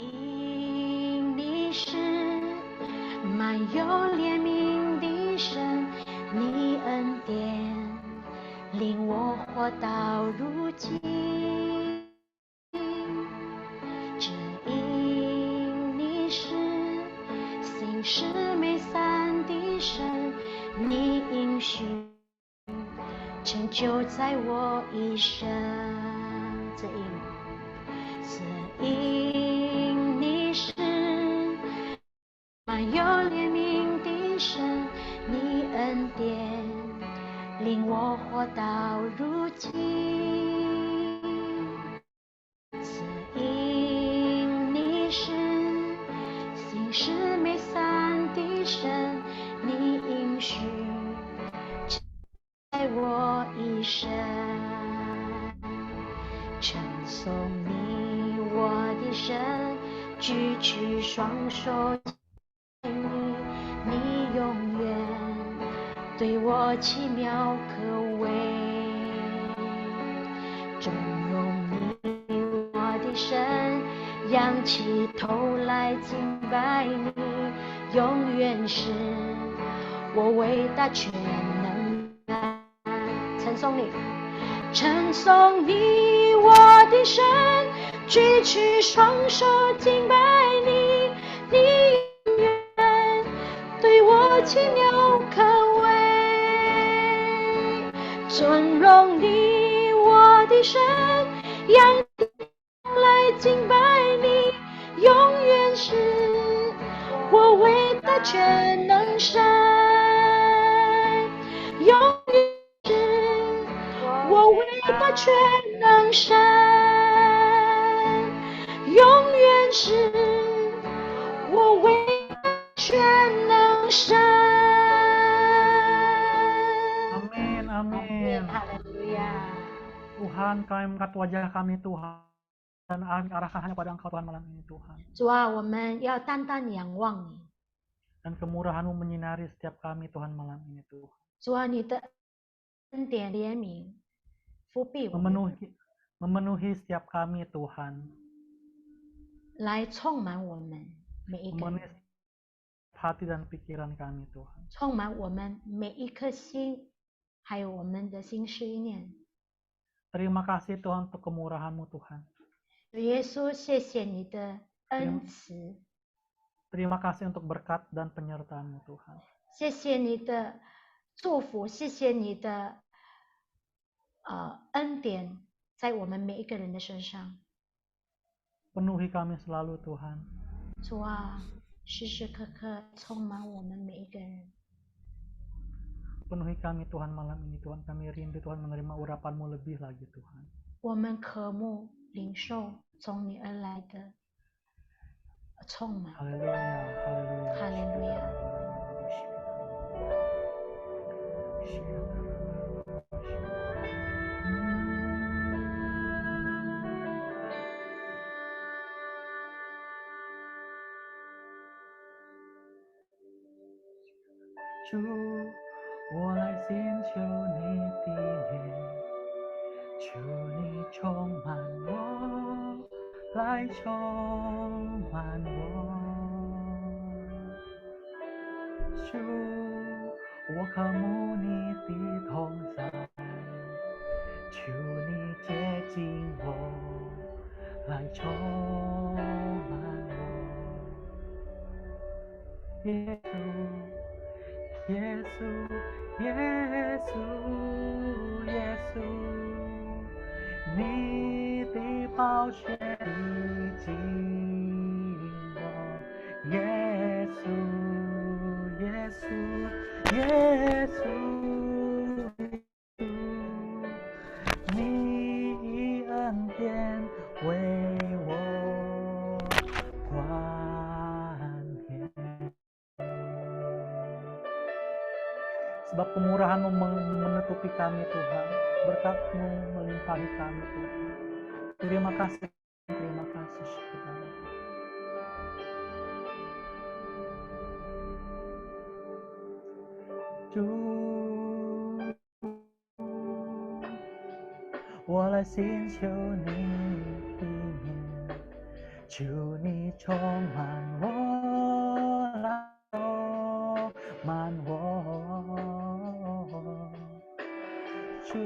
因你是满有怜悯的神，你恩典令我活到如今。只因你是心事没散的神，你应许成就在我一生。只因你是满有怜悯的神，你恩典令我活到如今。只因你是心事没散的神，你应许在我一生。称颂你我的神，举起双手敬你，你永远对我奇妙可畏。尊荣你我的神，仰起头来敬拜你，永远是我伟大全能的。称颂你，称颂你我的神，举起双手敬拜你，你永远对我奇妙可畏。尊荣你我的神，仰来敬拜你，永远是我伟大全能神，永远是我伟大全能神，永远是我伟大全能神。Amin, amin. Haleluya. Tuhan, kami mengangkat wajah kami Tuhan dan arahkan hanya pada Engkau Tuhan malam ini Tuhan. 主啊，我们要单单仰望你。 Dan kemurahan-Mu menyinari setiap kami Tuhan malam ini Tuhan. 主啊，你的恩典怜悯覆庇我们， Memenuhi setiap kami Tuhan. 来充满我们每一个 Memenuhi 人， hati dan pikiran kami Tuhan. 充满我们每一颗心，还有我们的心思意念。 Terima kasih Tuhan untuk kemurahan-Mu Tuhan. 主耶稣，谢谢你的恩慈， Terima kasih untuk berkat dan penyertaan-Mu Tuhan. 谢谢你的祝福，谢谢你的恩典在我们每一个人的身上。 Penuhi kami selalu Tuhan. 主啊，时时刻刻充满我们每一个人。 Penuhi kami Tuhan malam ini Tuhan. Kami rindu Tuhan menerima urapan-Mu lebih lagi Tuhan. 我们渴慕领受从你而来的充满。 Haleluya, haleluya. 哈利路亚。 主，我来寻求你的面，求你充满我，来充满我。主，我渴慕你的同在，求你接近我，来充满我。耶稣。耶稣，耶稣，耶稣，你的宝血已经我。耶稣，耶稣，耶稣，你恩典为我冠冕。Sebab kemurahan-Mu menutupi kami Tuhan, berkat-Mu melimpahi kami Tuhan. Terima kasih Tuhan.主，我来寻求你的面，求你充满我，来充满我。主，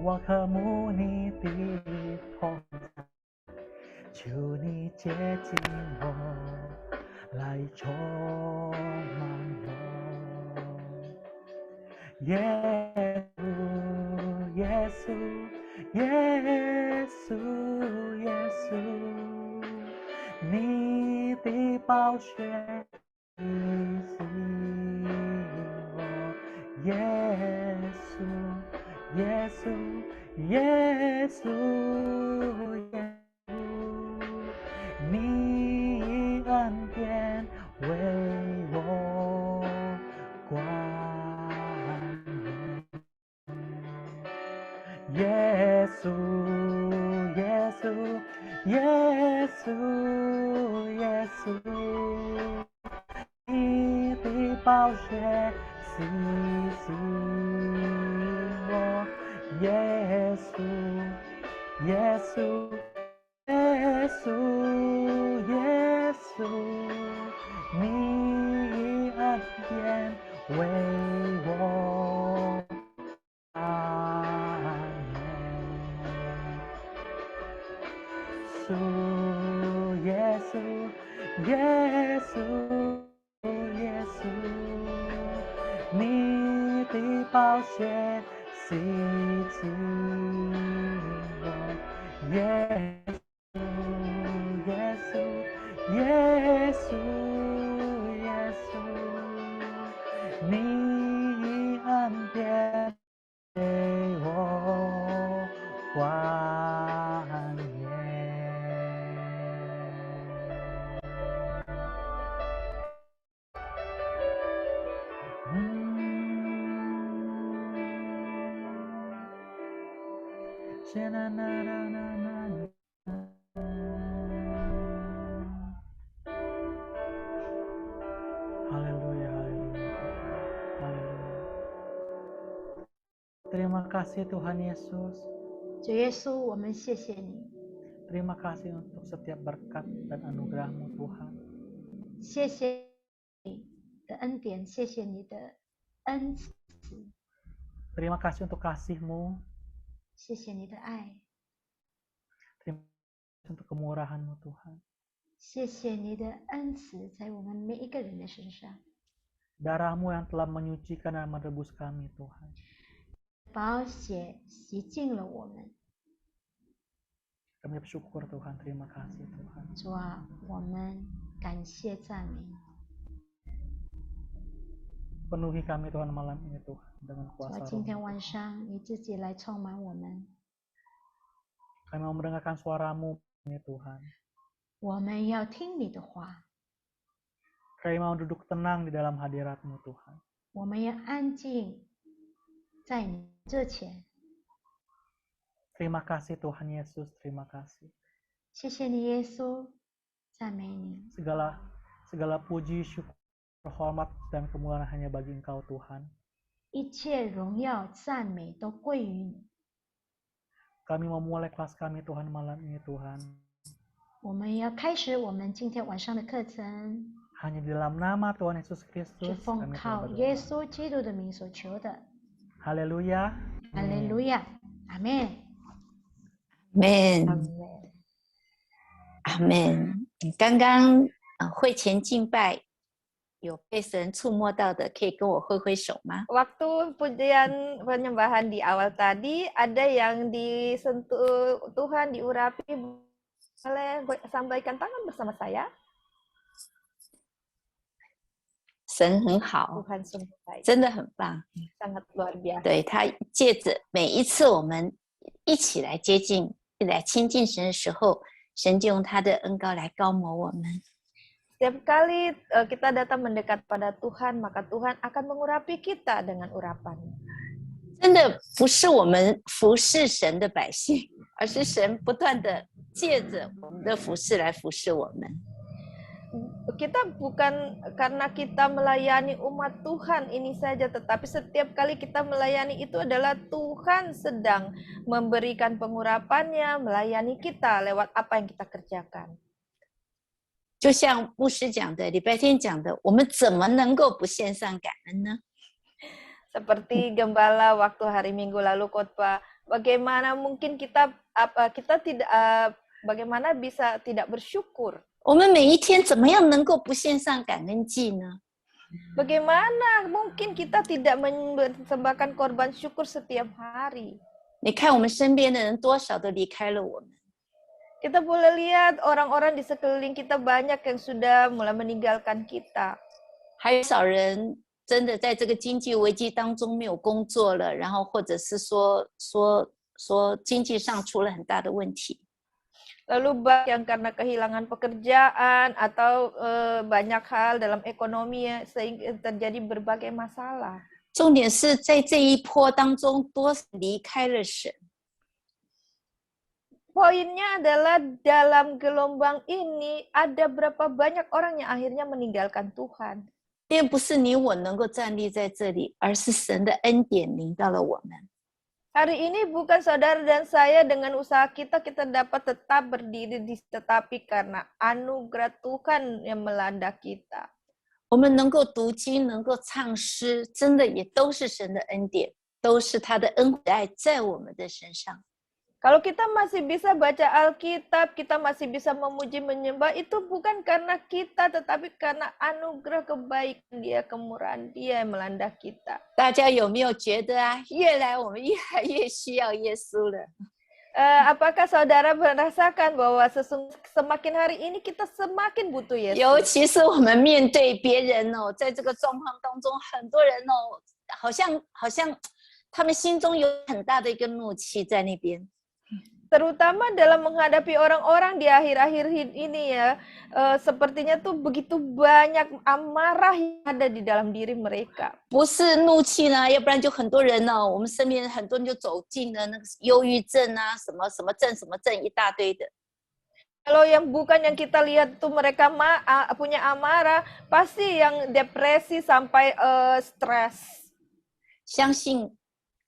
我渴慕你的同在，求你接近我，来充满我。耶稣，耶稣，耶稣，耶稣，你的宝血洗我。耶稣，耶稣，耶稣，耶稣，你恩典为我冠冕。耶稣，耶稣，耶稣，耶稣，你的宝血洗我。耶稣，耶稣，耶稣，耶稣，你恩典为我冠冕。耶稣，耶稣，耶稣，你的宝血洗我。耶稣，耶稣，耶稣，耶稣，你恩典为我冠冕。Haleluya, haleluya, haleluya. Terima kasih Tuhan Yesus. 主耶稣，我们谢谢你， Terima kasih untuk setiap berkat dan anugerah-Mu Tuhan. 谢谢你的恩典，谢谢你的恩慈， Terima kasih untuk kasih-Mu. 谢谢你的爱， Terima kasih untuk kemurahan-Mu Tuhan. 谢谢你的恩慈在我们每一个人的身上。 Darah-Mu yang telah menyucikan dan menebus kami Tuhan. 宝血洗净了我们， Kami bersyukur Tuhan, terima kasih Tuhan. 主啊，我们感谢赞美你。 Penuhi kami Tuhan malam ini Tuhan dengan 主啊， kuasa 今天 Roh-Mu. 晚上你自己来充满我们， Kami mau mendengarkan suara-Mu ya Tuhan. 我们要听你的话， Kami mau duduk tenang di dalam hadirat-Mu Tuhan. 我们要安静在你这前。 Terima kasih Tuhan Yesus, terima kasih. 谢谢你，耶稣，赞美你。 Segala puji, syukur, hormat dan kemuliaan hanya bagi Engkau Tuhan. 一切荣耀、赞美都归于你。 Kami mau mulai kelas kami Tuhan malam ini Tuhan. 我们要开始我们今天晚上的课程， Hanya di dalam nama Tuhan Yesus 是 Kristus 奉 kami 靠 telah 耶 berdoa. 稣基督的名所求的。 Haleluya. 哈利路亚，阿门， Amen， 阿门。 Amen。刚刚会前敬拜有被神触摸到的，可以跟我挥挥手吗？ Waktu pujian penyembahan di awal tadi, ada yang disentuh Tuhan, diurapi, boleh sampaikan tangan bersama saya. 神很好， Tuhan sungguh baik, 真的很棒。 sangat luar biasa. 对，他借着每一次我们一起来接近、来亲近神的时候，神就用他的恩膏来膏抹我们。 Setiap kali kita datang mendekat pada Tuhan, maka Tuhan akan mengurapi kita dengan urapan. 真的不是我们服侍神的百姓，而是神不断的借着我们的服侍来服侍我们。kita bukan karena kita melayani umat Tuhan ini saja, tetapi setiap kali kita melayani itu adalah Tuhan sedang memberikan pengurapannya, melayani kita lewat apa yang kita kerjakan. 就像牧师讲的，礼拜天讲的，我们怎么能够不献上感恩呢？ Seperti gembala waktu hari Minggu lalu khotbah, bagaimana mungkin bagaimana bisa tidak bersyukur? 我们每一天怎么样能够不献上感恩祭呢？ Bagaimana mungkin kita tidak mempersembahkan korban syukur setiap hari? 你看我们身边的人多少都离开了我们， Kita boleh lihat orang-orang di sekeliling kita banyak yang sudah mulai meninggalkan kita. 还有少人真的在这个经济危机当中没有工作了，然后或者是说经济上出了很大的问题。 Lalu banyak yang karena kehilangan pekerjaan atau banyak hal dalam ekonomi sehingga terjadi berbagai masalah. 重点是在这一波当中，多少离开了神。 Poinnya adalah dalam gelombang ini ada berapa banyak orang yang akhirnya meninggalkan Tuhan. 因为不是你我能够站立在这里，而是神的恩典临到了我们。 Hari ini bukan saudara dan saya dengan usaha kita dapat tetap berdiri tetapi karena anugerah Tuhan yang melanda kita. 我们能够读经，能够唱诗，真的也都是神的恩典，都是他的恩爱在我们的身上。 Kalau kita masih bisa baca Alkitab, kita masih bisa memuji menyembah, itu bukan karena kita, tetapi karena anugerah kebaikan Dia, kemurahan Dia yang melanda kita. 大家有没有觉得啊，我们越来越需要耶稣了？ Apakah saudara merasakan bahwa semakin hari ini kita semakin butuh 尤 Yesus? 其是我们面对别人哦，在这个状况当中，很多人哦，好像他们心中有很大的一个怒气在那边。 Terutama dalam menghadapi orang-orang di akhir-akhir ini ya, sepertinya tuh begitu banyak amarah yang ada di dalam diri mereka. 不是怒气呢，要不然就很多人呢，我们身边很多人就走进了那个忧郁症啊，什么症一大堆的。 Kalau yang bukan yang kita lihat tuh mereka punya amarah, pasti yang depresi sampai stres. 相信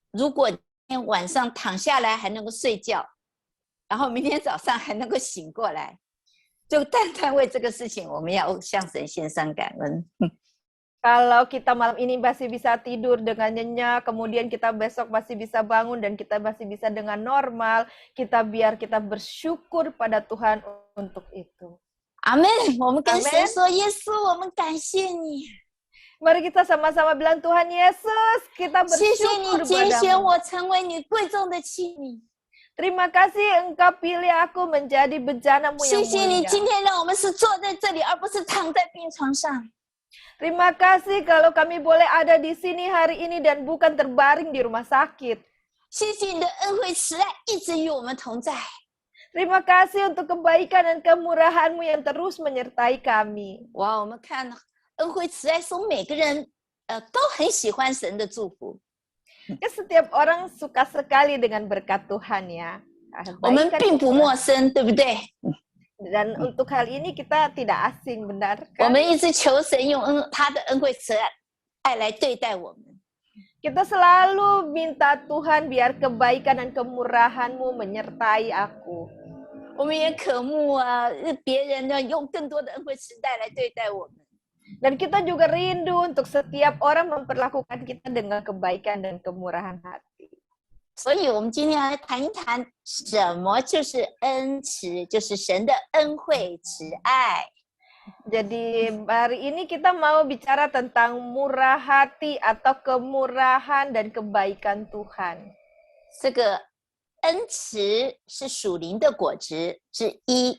如果今天晚上躺下来还能够睡觉，然后明天早上还能够醒过来，就单单为这个事情，我们要向神献上感恩。 Kalau kita malam ini masih bisa tidur dengan nyenyak, kemudian kita besok masih bisa bangun dan kita masih bisa dengan normal, biar kita bersyukur pada Tuhan untuk itu. 阿门！我们跟神说，耶稣，我们感谢你， Mari kita sama-sama bilang Tuhan Yesus, kita 谢谢你 bersyukur 拣选 padamu. 我成为你贵重的器皿， Terima kasih Engkau pilih aku menjadi bejanamu 谢 yang 谢你 mulia. 今天让我们是坐在这里，而不是躺在病床上。 Terima kasih kalau kami boleh ada di sini hari ini dan bukan terbaring di rumah sakit. 谢谢你的恩惠慈爱一直与我们同在。 Terima kasih untuk kebaikan dan kemurahan-Mu yang terus menyertai kami. 哇，我们看恩惠慈爱说每个人都很喜欢神的祝福。 Ya, setiap orang suka sekali dengan berkat Tuhan ya. 我们 Kebaikan 并不 itu 陌生，对不对？ Dan untuk hal ini kita tidak asing, benar 我 kan? 们一直求神用他的恩惠慈爱来对待我们。 Kita selalu minta Tuhan biar kebaikan dan kemurahan-Mu menyertai aku. 我们也渴慕啊，别人呢用更多的恩惠慈爱来对待我们。 Dan kita juga rindu untuk setiap orang memperlakukan kita dengan kebaikan dan kemurahan hati. 所以，我们今天来谈一谈什么就是恩慈，就是神的恩惠慈爱。 Jadi hari ini kita mau bicara tentang murah hati atau kemurahan dan kebaikan Tuhan. 这个恩慈是属灵的果子之一。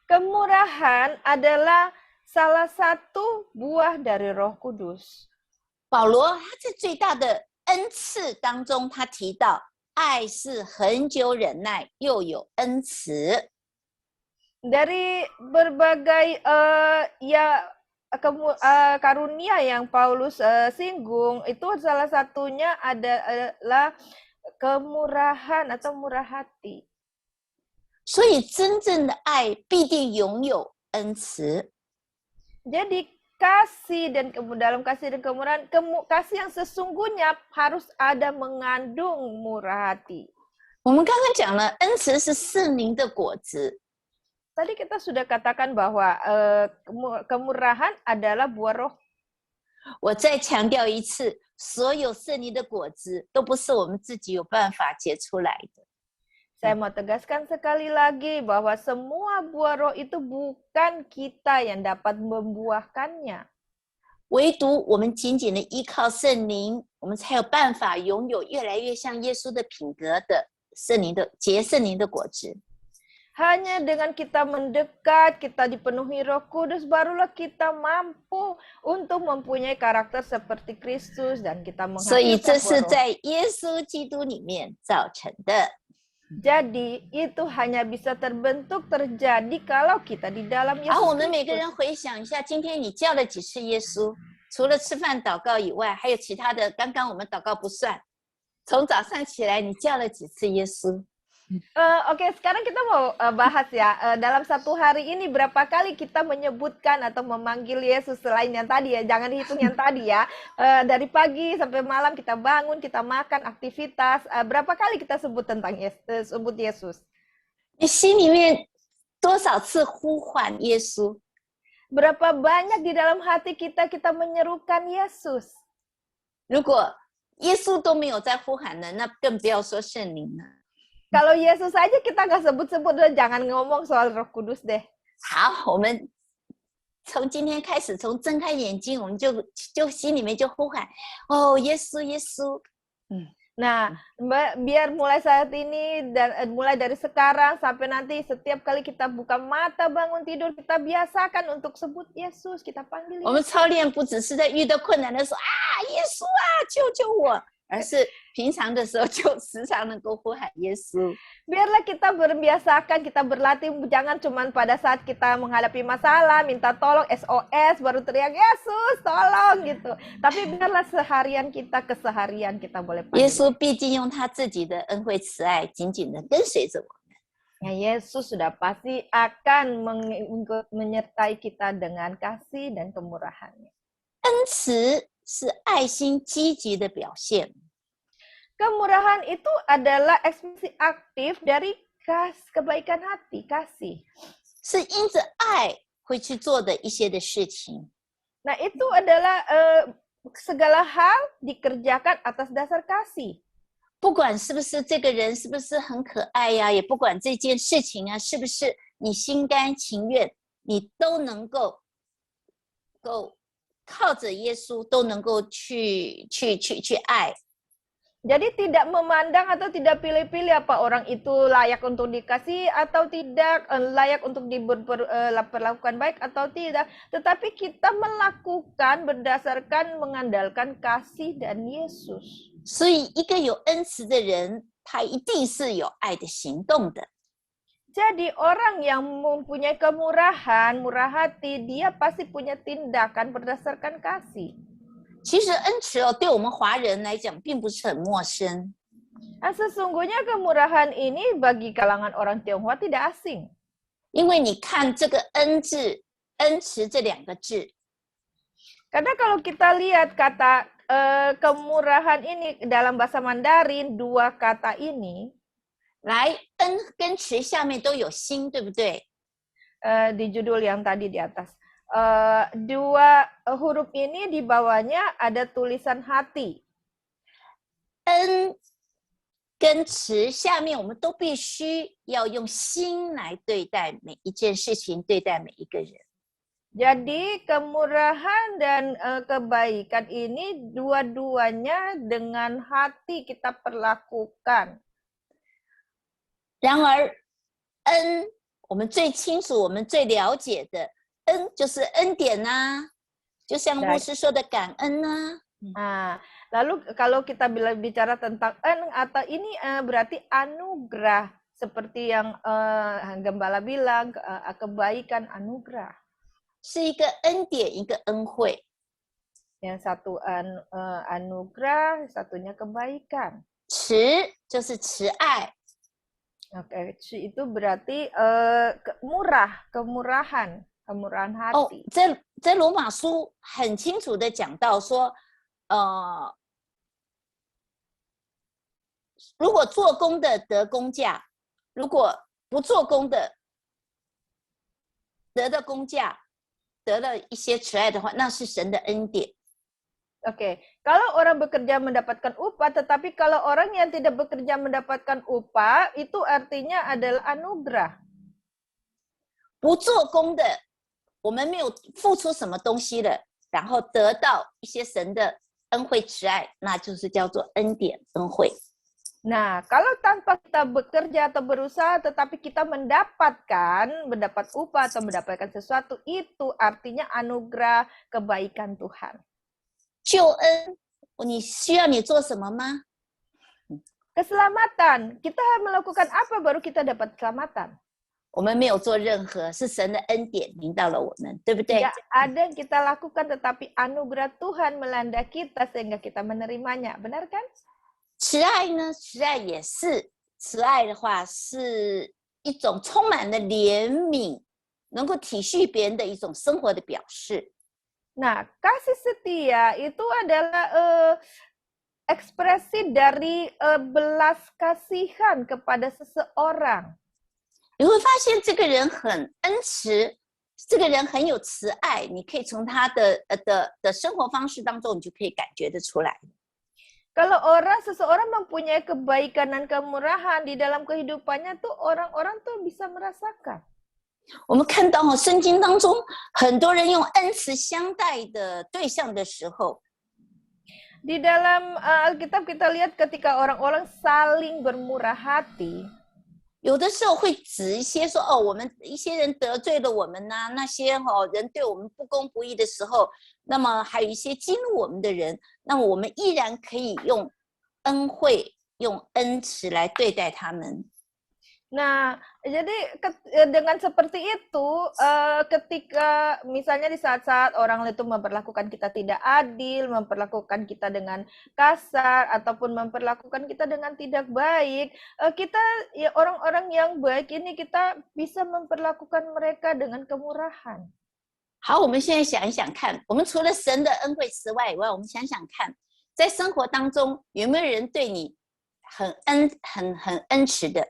Kemurahan adalah salah satu buah dari Roh Kudus. 保罗他在最大的恩赐当中，他提到爱是恒久忍耐，又有恩慈。 Dari berbagai karunia yang Paulus singgung, itu salah satunya adalah kemurahan atau murah hati. 所以真正的爱必定拥有恩慈。 Jadi kasih dan dalam kasih dan kemurahan, kasih yang sesungguhnya harus ada mengandung murah hati. 我们刚刚讲了，恩慈是圣灵的果子。 Tadi kita sudah katakan bahwa kemurahan adalah buah roh. 我再强调一次，所有圣灵的果子都不是我们自己有办法结出来的。 Saya mau tegaskan sekali lagi bahwa semua buah roh itu bukan kita yang dapat membuahkannya. 唯独我们紧紧的依靠圣灵，我们才有办法拥有越来越像耶稣的品格的圣灵的结圣灵的果子。 Hanya dengan kita mendekat, kita dipenuhi Roh Kudus, barulah kita mampu untuk mempunyai karakter seperti Kristus dan kita 所以这 menghasilkan 是 buah roh. 在耶稣基督里面造成的。 Jadi itu hanya bisa terbentuk terjadi kalau kita di dalam 好，我 Yesus 们每个 Kristus. 人回想一下，今天你叫了几次耶稣？除了吃饭祷告以外，还有其他的。刚刚我们祷告不算，从早上起来你叫了几次耶稣？ Oke, sekarang kita mau bahas ya, dalam satu hari ini berapa kali kita menyebutkan atau memanggil Yesus selain yang tadi ya, jangan dihitung yang tadi ya. Dari pagi sampai malam kita bangun, kita makan, aktivitas, berapa kali kita sebut tentang sebut Yesus? 你心里面多少次呼唤耶稣？ Berapa banyak di dalam hati kita menyerukan Yesus? 如果耶稣都没有在呼喊呢，那更不要说圣灵了。 Kalau Yesus saja kita nggak sebut-sebut, jangan ngomong soal Roh Kudus deh. 好，我们从今天开始，从睁开眼睛，我们就心里面就呼喊，哦，耶稣，耶稣。 Nah, biar mulai saat ini dan mulai dari sekarang sampai nanti setiap kali kita buka mata bangun tidur, kita biasakan untuk sebut Yesus, kita panggil 我们 Yesus. 操练不只是在遇到困难的时候啊，耶稣啊，救救我，而是平常的时候就时常能够呼喊耶稣。 Biarlah kita berbiasakan, kita berlatih, jangan cuma pada saat kita menghadapi masalah, minta tolong, SOS, baru teriak, Yesus, tolong, gitu. Tapi biarlah seharian kita, keseharian kita boleh 耶 panggil. 稣毕竟用他自己的恩惠慈爱紧紧的跟随着我。 Ya, Yesus sudah pasti akan menyertai kita dengan kasih dan kemurahannya. 恩慈是爱心积极的表现。 Kemurahan itu adalah ekspresi aktif dari kebaikan hati, kasih. 是因着爱会去做的一些的事情。 Nah, itu adalah segala hal dikerjakan atas dasar kasih. 不管是不是这个人是不是很可爱呀，也不管这件事情啊是不是你心甘情愿，你都能够靠着耶稣都能够去爱。 Jadi tidak memandang atau tidak pilih-pilih apa orang itu layak untuk dikasih atau tidak, layak untuk diperlakukan baik atau tidak. Tetapi kita melakukan berdasarkan mengandalkan kasih dan Yesus. 所以一个有恩慈的人，他一定是有爱的行动的。 Jadi orang yang mempunyai kemurahan, murah hati, dia pasti punya tindakan berdasarkan kasih. 其实恩慈哦，对我们华人来讲并不是很陌生。 Nah, sesungguhnya kemurahan ini bagi kalangan orang Tionghoa tidak asing. 因为你看这个恩字、恩慈这两个字， Karena kalau kita lihat kata kemurahan ini dalam bahasa Mandarin, dua kata ini 来恩跟慈下面都有心，对不对？ di judul yang tadi di atas. Dua huruf ini di bawahnya ada tulisan hati. 恩跟慈下面我们都必须要用心来对待每一件事情，对待每一个人。 Jadi kemurahan dan kebaikan ini dua-duanya dengan hati kita perlakukan. 然而，恩我们最清楚、我们最了解的恩就是恩典呐、就像牧师说的感恩呐、 Nah, lalu kalau kita bicara tentang atau ini berarti anugerah seperti yang Gembala bilang, kebaikan anugerah. 是一个恩典，一个恩惠。 Yang satu anugerah, satunya kebaikan. 慈就是慈爱， Oke, itu berarti murah, kemurahan, kemurahan 哦， hati. 在罗马书很清楚的讲到说，如果做工的得工价，如果不做工的得的工价，得了一些慈爱的话，那是神的恩典。 Oke, kalau orang bekerja mendapatkan upah, tetapi kalau orang yang tidak bekerja mendapatkan upah, itu artinya adalah anugerah. 不做工的，我们没有付出什么东西的，然后得到一些神的恩惠慈爱，那就是叫做恩典恩惠。 Nah, kalau tanpa kita bekerja atau berusaha, tetapi kita mendapat upah atau mendapatkan sesuatu, itu artinya anugerah kebaikan Tuhan. 救恩，你需要你做什么吗？ Keselamatan, kita melakukan apa baru kita dapat keselamatan? 我们没有做任何，是神的恩典临到了我们，对不对？ Tidak ada yang kita lakukan, tetapi anugerah Tuhan melanda kita sehingga kita menerimanya. Benar kan? 慈爱呢？慈爱也是，慈爱的话是一种充满了怜悯，能够体恤别人的一种生活的表示。 Nah, kasih setia itu adalah ekspresi dari belas kasihan kepada seseorang. 你会发现这个人很恩慈，这个人很有慈爱，你可以从他的生活方式当中，你就可以感觉得出来。 Kalau seseorang mempunyai kebaikan dan kemurahan di dalam kehidupannya tuh orang-orang tuh bisa merasakan. 我们看到圣经当中很多人用恩慈相待的对象的时候， Di dalam Alkitab kita lihat ketika orang-orang saling bermurah hati. 有的时候会指一些说我们一些人得罪了我们呐、那些人对我们不公不义的时候，那么还有一些激怒我们的人，那么我们依然可以用恩惠、用恩慈来对待他们。 Nah, jadi dengan seperti itu, ketika misalnya di saat-saat orang itu memperlakukan kita tidak adil, memperlakukan kita dengan kasar, ataupun memperlakukan kita dengan tidak baik, kita ya orang-orang yang baik ini kita bisa memperlakukan mereka dengan kemurahan. 好，我们现在想一想看，我们除了神的恩惠慈爱以外，我们想想看，在生活当中有没有人对你很恩慈的？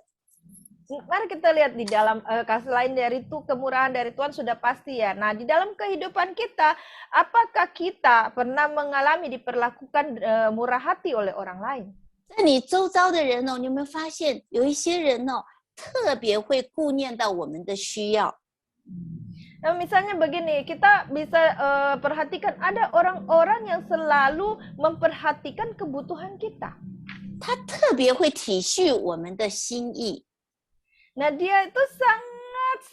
Mari kita lihat di dalam selain dari itu kemurahan dari Tuhan sudah pasti ya. Nah, di dalam kehidupan kita, apakah kita pernah mengalami diperlakukan murah hati oleh orang lain? 在你周遭的人你有没有发现有一些人特别会顾念到我们的需要？ Nah, misalnya begini, kita bisa perhatikan ada orang-orang yang selalu memperhatikan kebutuhan kita. 他特别会体恤我们的心意。 Nah, dia itu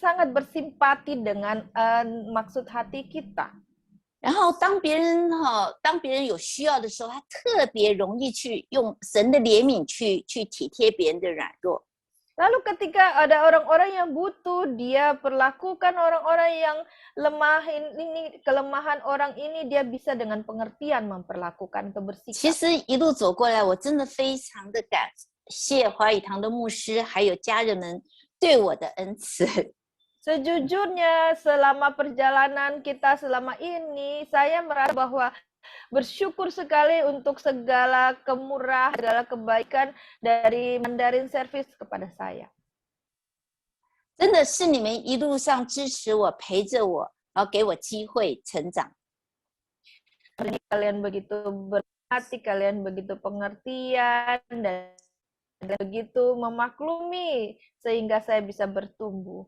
sangat bersimpati dengan maksud hati kita. 然后当别人有需要的时候，他特别容易去用神的怜悯去体贴别人的软弱。 Lalu ketika ada orang-orang yang butuh, dia perlakukan orang-orang yang lemah ini, kelemahan orang ini, dia bisa dengan pengertian memperlakukan kebersihan. 其实一路走过来，我真的非常的感谢华语堂的牧师还有家人们对我的恩慈。 Sejujurnya selama perjalanan kita selama ini, saya merasa bahwa bersyukur sekali untuk segala kemurahan, segala kebaikan dari Mandarin Service kepada saya. 真的是你们一路上支持我、陪着我，然后给我机会成长。 Kalian begitu berhati, kalian begitu pengertian, dan begitu memaklumi sehingga saya bisa bertumbuh.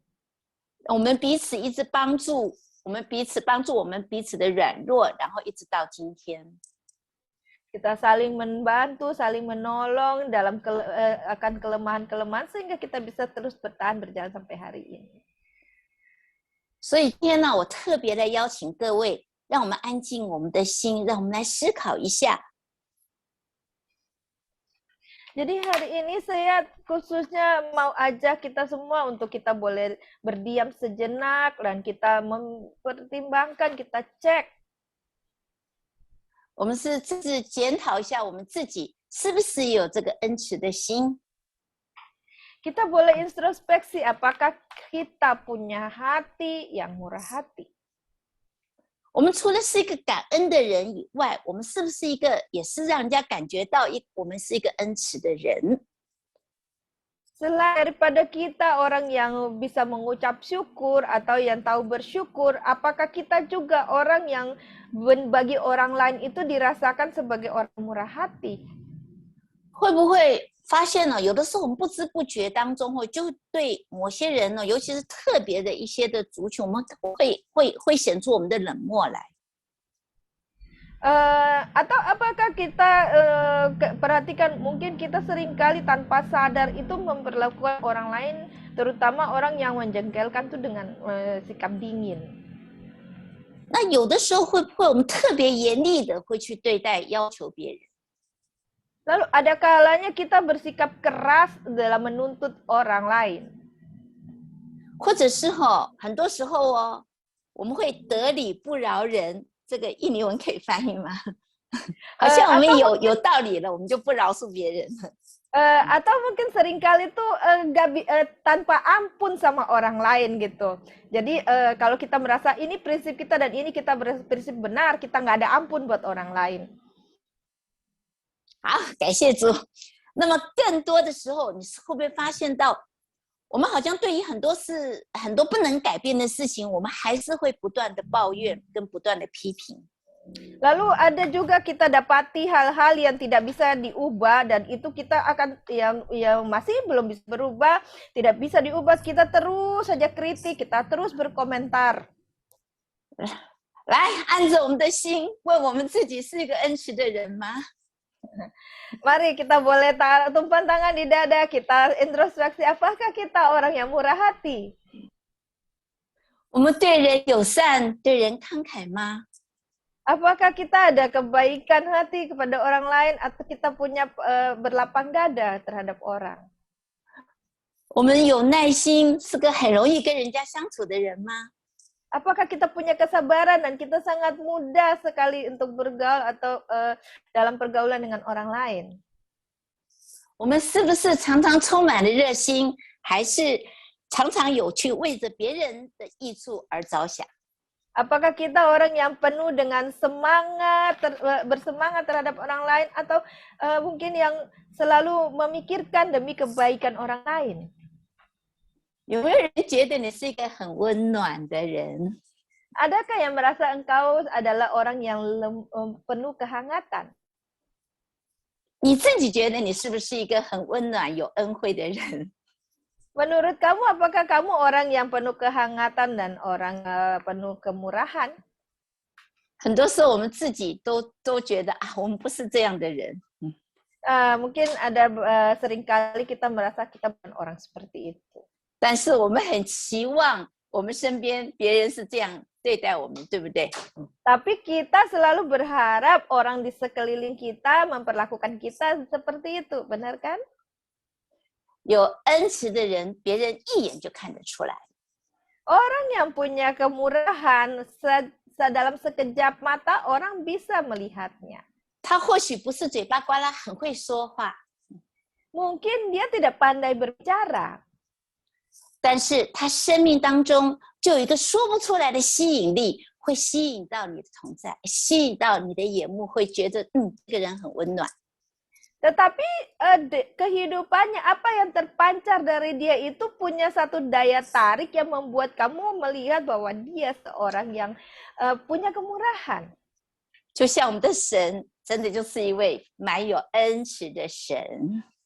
我们彼此一直帮助，我们彼此帮助我们彼此的软弱，然后一直到今天。 Kita saling membantu, saling menolong dalam akan kelemahan-kelemahan sehingga kita bisa terus bertahan berjalan sampai hari ini. 所以今天呢，我特别的邀请各位，让我们安静我们的心，让我们来思考一下。 Jadi hari ini saya khususnya mau ajak kita semua untuk kita boleh berdiam sejenak dan kita mempertimbangkan, kita cek. 我们是自己检讨一下我们自己是不是有这个恩慈的心。Kita boleh introspeksi apakah kita punya hati yang murah hati. 我们除了是一个感恩的人以外，我们是不是一个也是让人家感觉到我们是一个恩慈的人？ Selain daripada kita orang yang bisa mengucap syukur atau yang tahu bersyukur, apakah kita juga orang yang bagi orang lain itu dirasakan sebagai orang murah hati? 会不会发现呢？有的时候我们不知不觉当中就对某些人呢，尤其是特别的一些的族群，我们会显出我们的冷漠来。 Atau apakah kita perhatikan mungkin kita seringkali tanpa sadar itu memperlakukan orang lain, terutama orang yang menjengkelkan itu dengan sikap dingin. 那有的时候会不会我们特别严厉的会去对待要求别人？ Lalu ada kalanya kita bersikap keras dalam menuntut orang lain. 或者是很多时候我们会得理不饶人。 这个印尼文可以翻译吗？好像我们有道理了，我们就不饶恕别人了。 Atau mungkin seringkali tuh tanpa ampun sama orang lain gitu. Jadi kalau kita merasa ini prinsip kita dan ini kita berprinsip benar, kita nggak ada ampun buat orang lain. 好，感谢主。那么更多的时候，你会不会发现到，我们好像对于很多不能改变的事情，我们还是会不断的抱怨跟不断的批评。 Lalu ada juga kita dapati hal-hal yang tidak bisa diubah dan itu kita akan yang masih belum bisa berubah, tidak bisa diubah, kita terus saja kritik, kita terus berkomentar. 来，按着我们的心，问我们自己是一个恩慈的人吗？ Mari kita boleh tumpang tangan di dada, kita introspeksi apakah kita orang yang murah hati? 我们对人友善，对人慷慨吗？ Apakah kita ada kebaikan hati kepada orang lain atau kita punya berlapang dada terhadap orang? 我们有耐心，是个很容易跟人家相处的人吗？ Apakah kita punya kesabaran dan kita sangat mudah sekali untuk bergaul atau dalam pergaulan dengan orang lain? 我们是不是常常充满了热心，还是常常有去为着别人的益处而着想？ Apakah kita orang yang penuh dengan semangat, bersemangat terhadap orang lain atau mungkin yang selalu memikirkan demi kebaikan orang lain? 有没有人觉得你是一个很温暖的人？ Adakah yang merasa engkau adalah orang yang penuh kehangatan? 你自己觉得你是不是一个很温暖、有恩惠的人？ Menurut kamu, apakah kamu orang yang penuh kehangatan dan orang penuh kemurahan? 很多时候我们自己都觉得我们不是这样的人。 Mungkin ada seringkali kita merasa kita bukan orang seperti itu. 但是我们很期望我们身边别人是这样对待我们，对不对？ Tapi kita selalu berharap orang di sekeliling kita memperlakukan kita seperti itu, benar kan? 有恩慈的人，别人一眼就看得出来。 Orang yang punya kemurahan dalam sekejap mata orang bisa melihatnya. 他或许不是嘴巴呱啦很会说话， Mungkin dia tidak pandai berbicara, 但是他生命当中就有一个说不出来的吸引力，会吸引到你的同在，吸引到你的眼目，会觉得这个人很温暖。 tetapi kehidupannya apa yang terpancar dari dia itu punya satu daya tarik yang membuat kamu melihat bahwa dia seorang yang punya kemurahan. 就像我们的神，真的就是一位蛮有恩慈的神。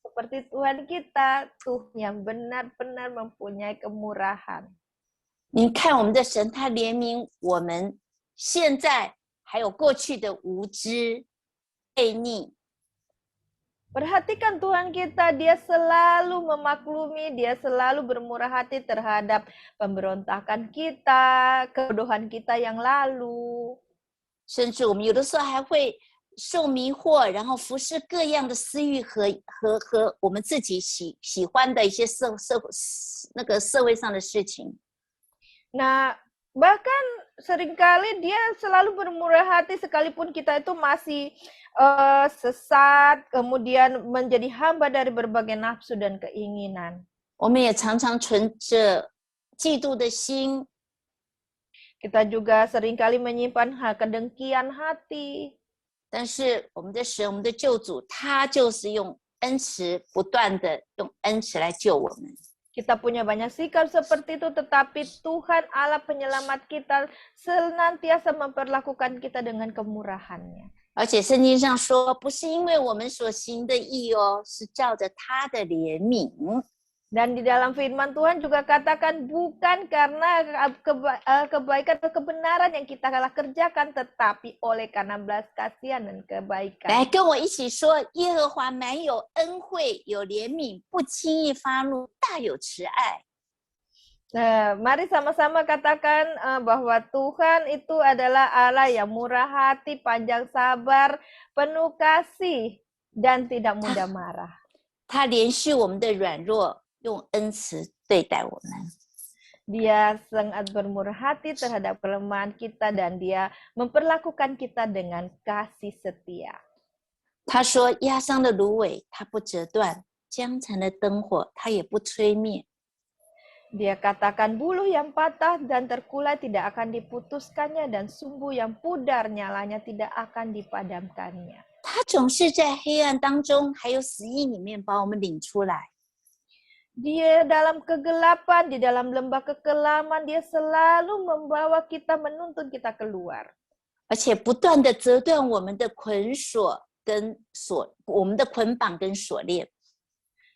Seperti Tuhan kita, Tuhan yang benar-benar mempunyai kemurahan. 你看我们的神，他怜悯我们现在还有过去的无知、悖逆。 Perhatikan Tuhan kita, dia selalu memaklumi, dia selalu bermurah hati terhadap pemberontakan kita, kebodohan kita yang lalu. 甚至我们有的时候还会受迷惑，然后服侍各样的私欲和我们自己喜欢的一些社会上的事情。 Nah, bahkan seringkali dia selalu bermurah hati sekalipun kita itu masih sesat, kemudian menjadi hamba dari berbagai nafsu dan keinginan. 我们也常常存着嫉妒的心， Kita juga seringkali menyimpan kedengkian hati. 但是我们的神，我们的救主，他就是用恩慈，不断的用恩慈来救我们。 Kita punya banyak sikap seperti itu, tetapi Tuhan Allah penyelamat kita senantiasa memperlakukan kita dengan kemurahannya. 而且圣经上说，不是因为我们所行的义哦，是照着他的怜悯。 Dan di dalam firman Tuhan juga katakan bukan karena kebaikan atau kebenaran yang kita telah kerjakan, tetapi oleh karena belas kasihan dan 来 kebaikan. 跟我一起说，耶和华满有恩惠，有怜悯，不轻易发怒，大有慈爱。 Mari sama-sama katakan bahwa Tuhan itu adalah Allah yang murah hati, panjang sabar, penuh kasih, dan tidak mudah marah. 他怜恤我们的软弱，用恩慈对待我们。 Dia sangat bermurah hati terhadap kelemahan kita dan dia memperlakukan kita dengan kasih setia. 他说：“压伤的芦苇，它不折断；将残的灯火，它也不吹灭。” Dia katakan buluh yang patah dan terkulai tidak akan diputuskannya dan sumbu yang pudar nyalanya tidak akan dipadamkannya. 他总是在黑暗当中，还有死荫里面把我们领出来。 Dia dalam kegelapan, di dalam lembah kekelaman, dia selalu membawa kita, menuntun kita keluar. 而且不断的折断我们的捆锁跟我们的捆绑跟锁链。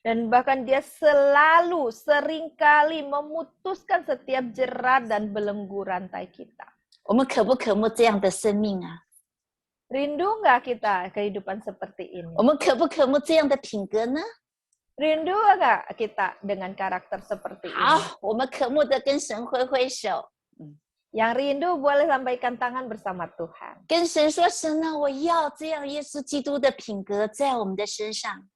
Dan bahkan dia selalu seringkali memutuskan setiap jerat dan belenggu rantai kita. 我们可不渴慕这样的生命啊？ Rindu nggak kita kehidupan seperti ini? 我们可不渴慕这样的品格呢？ Rindu nggak kita dengan karakter seperti ini? 好，我们渴慕的跟神挥挥手， Yang rindu boleh lambaikan tangan bersama Tuhan. 跟神说：“神啊，我要这样耶稣基督的品格在我们的身上。”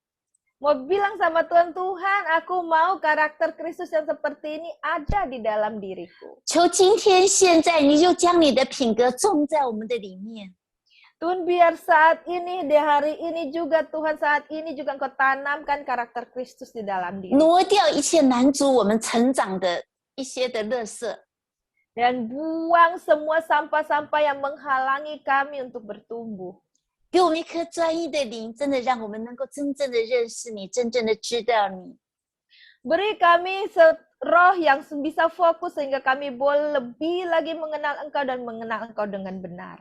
Mau bilang sama Tuhan, Tuhan, aku mau karakter Kristus yang seperti ini ada di dalam diriku. 求今天现在你就将你的品格种在我们的里面。 Tuhan, biar saat ini, di hari ini juga, Tuhan saat ini juga Engkau tanamkan karakter Kristus di dalam diri. 挪掉一切拦阻我们成长的一些的垃圾， Dan buang semua sampah-sampah yang menghalangi kami untuk bertumbuh. 给我们一颗专一的灵，真的让我们能够真正的认识你，真正的知道你。 Beri kami roh yang bisa fokus sehingga kami boleh lebih lagi mengenal Engkau dan mengenal Engkau dengan benar.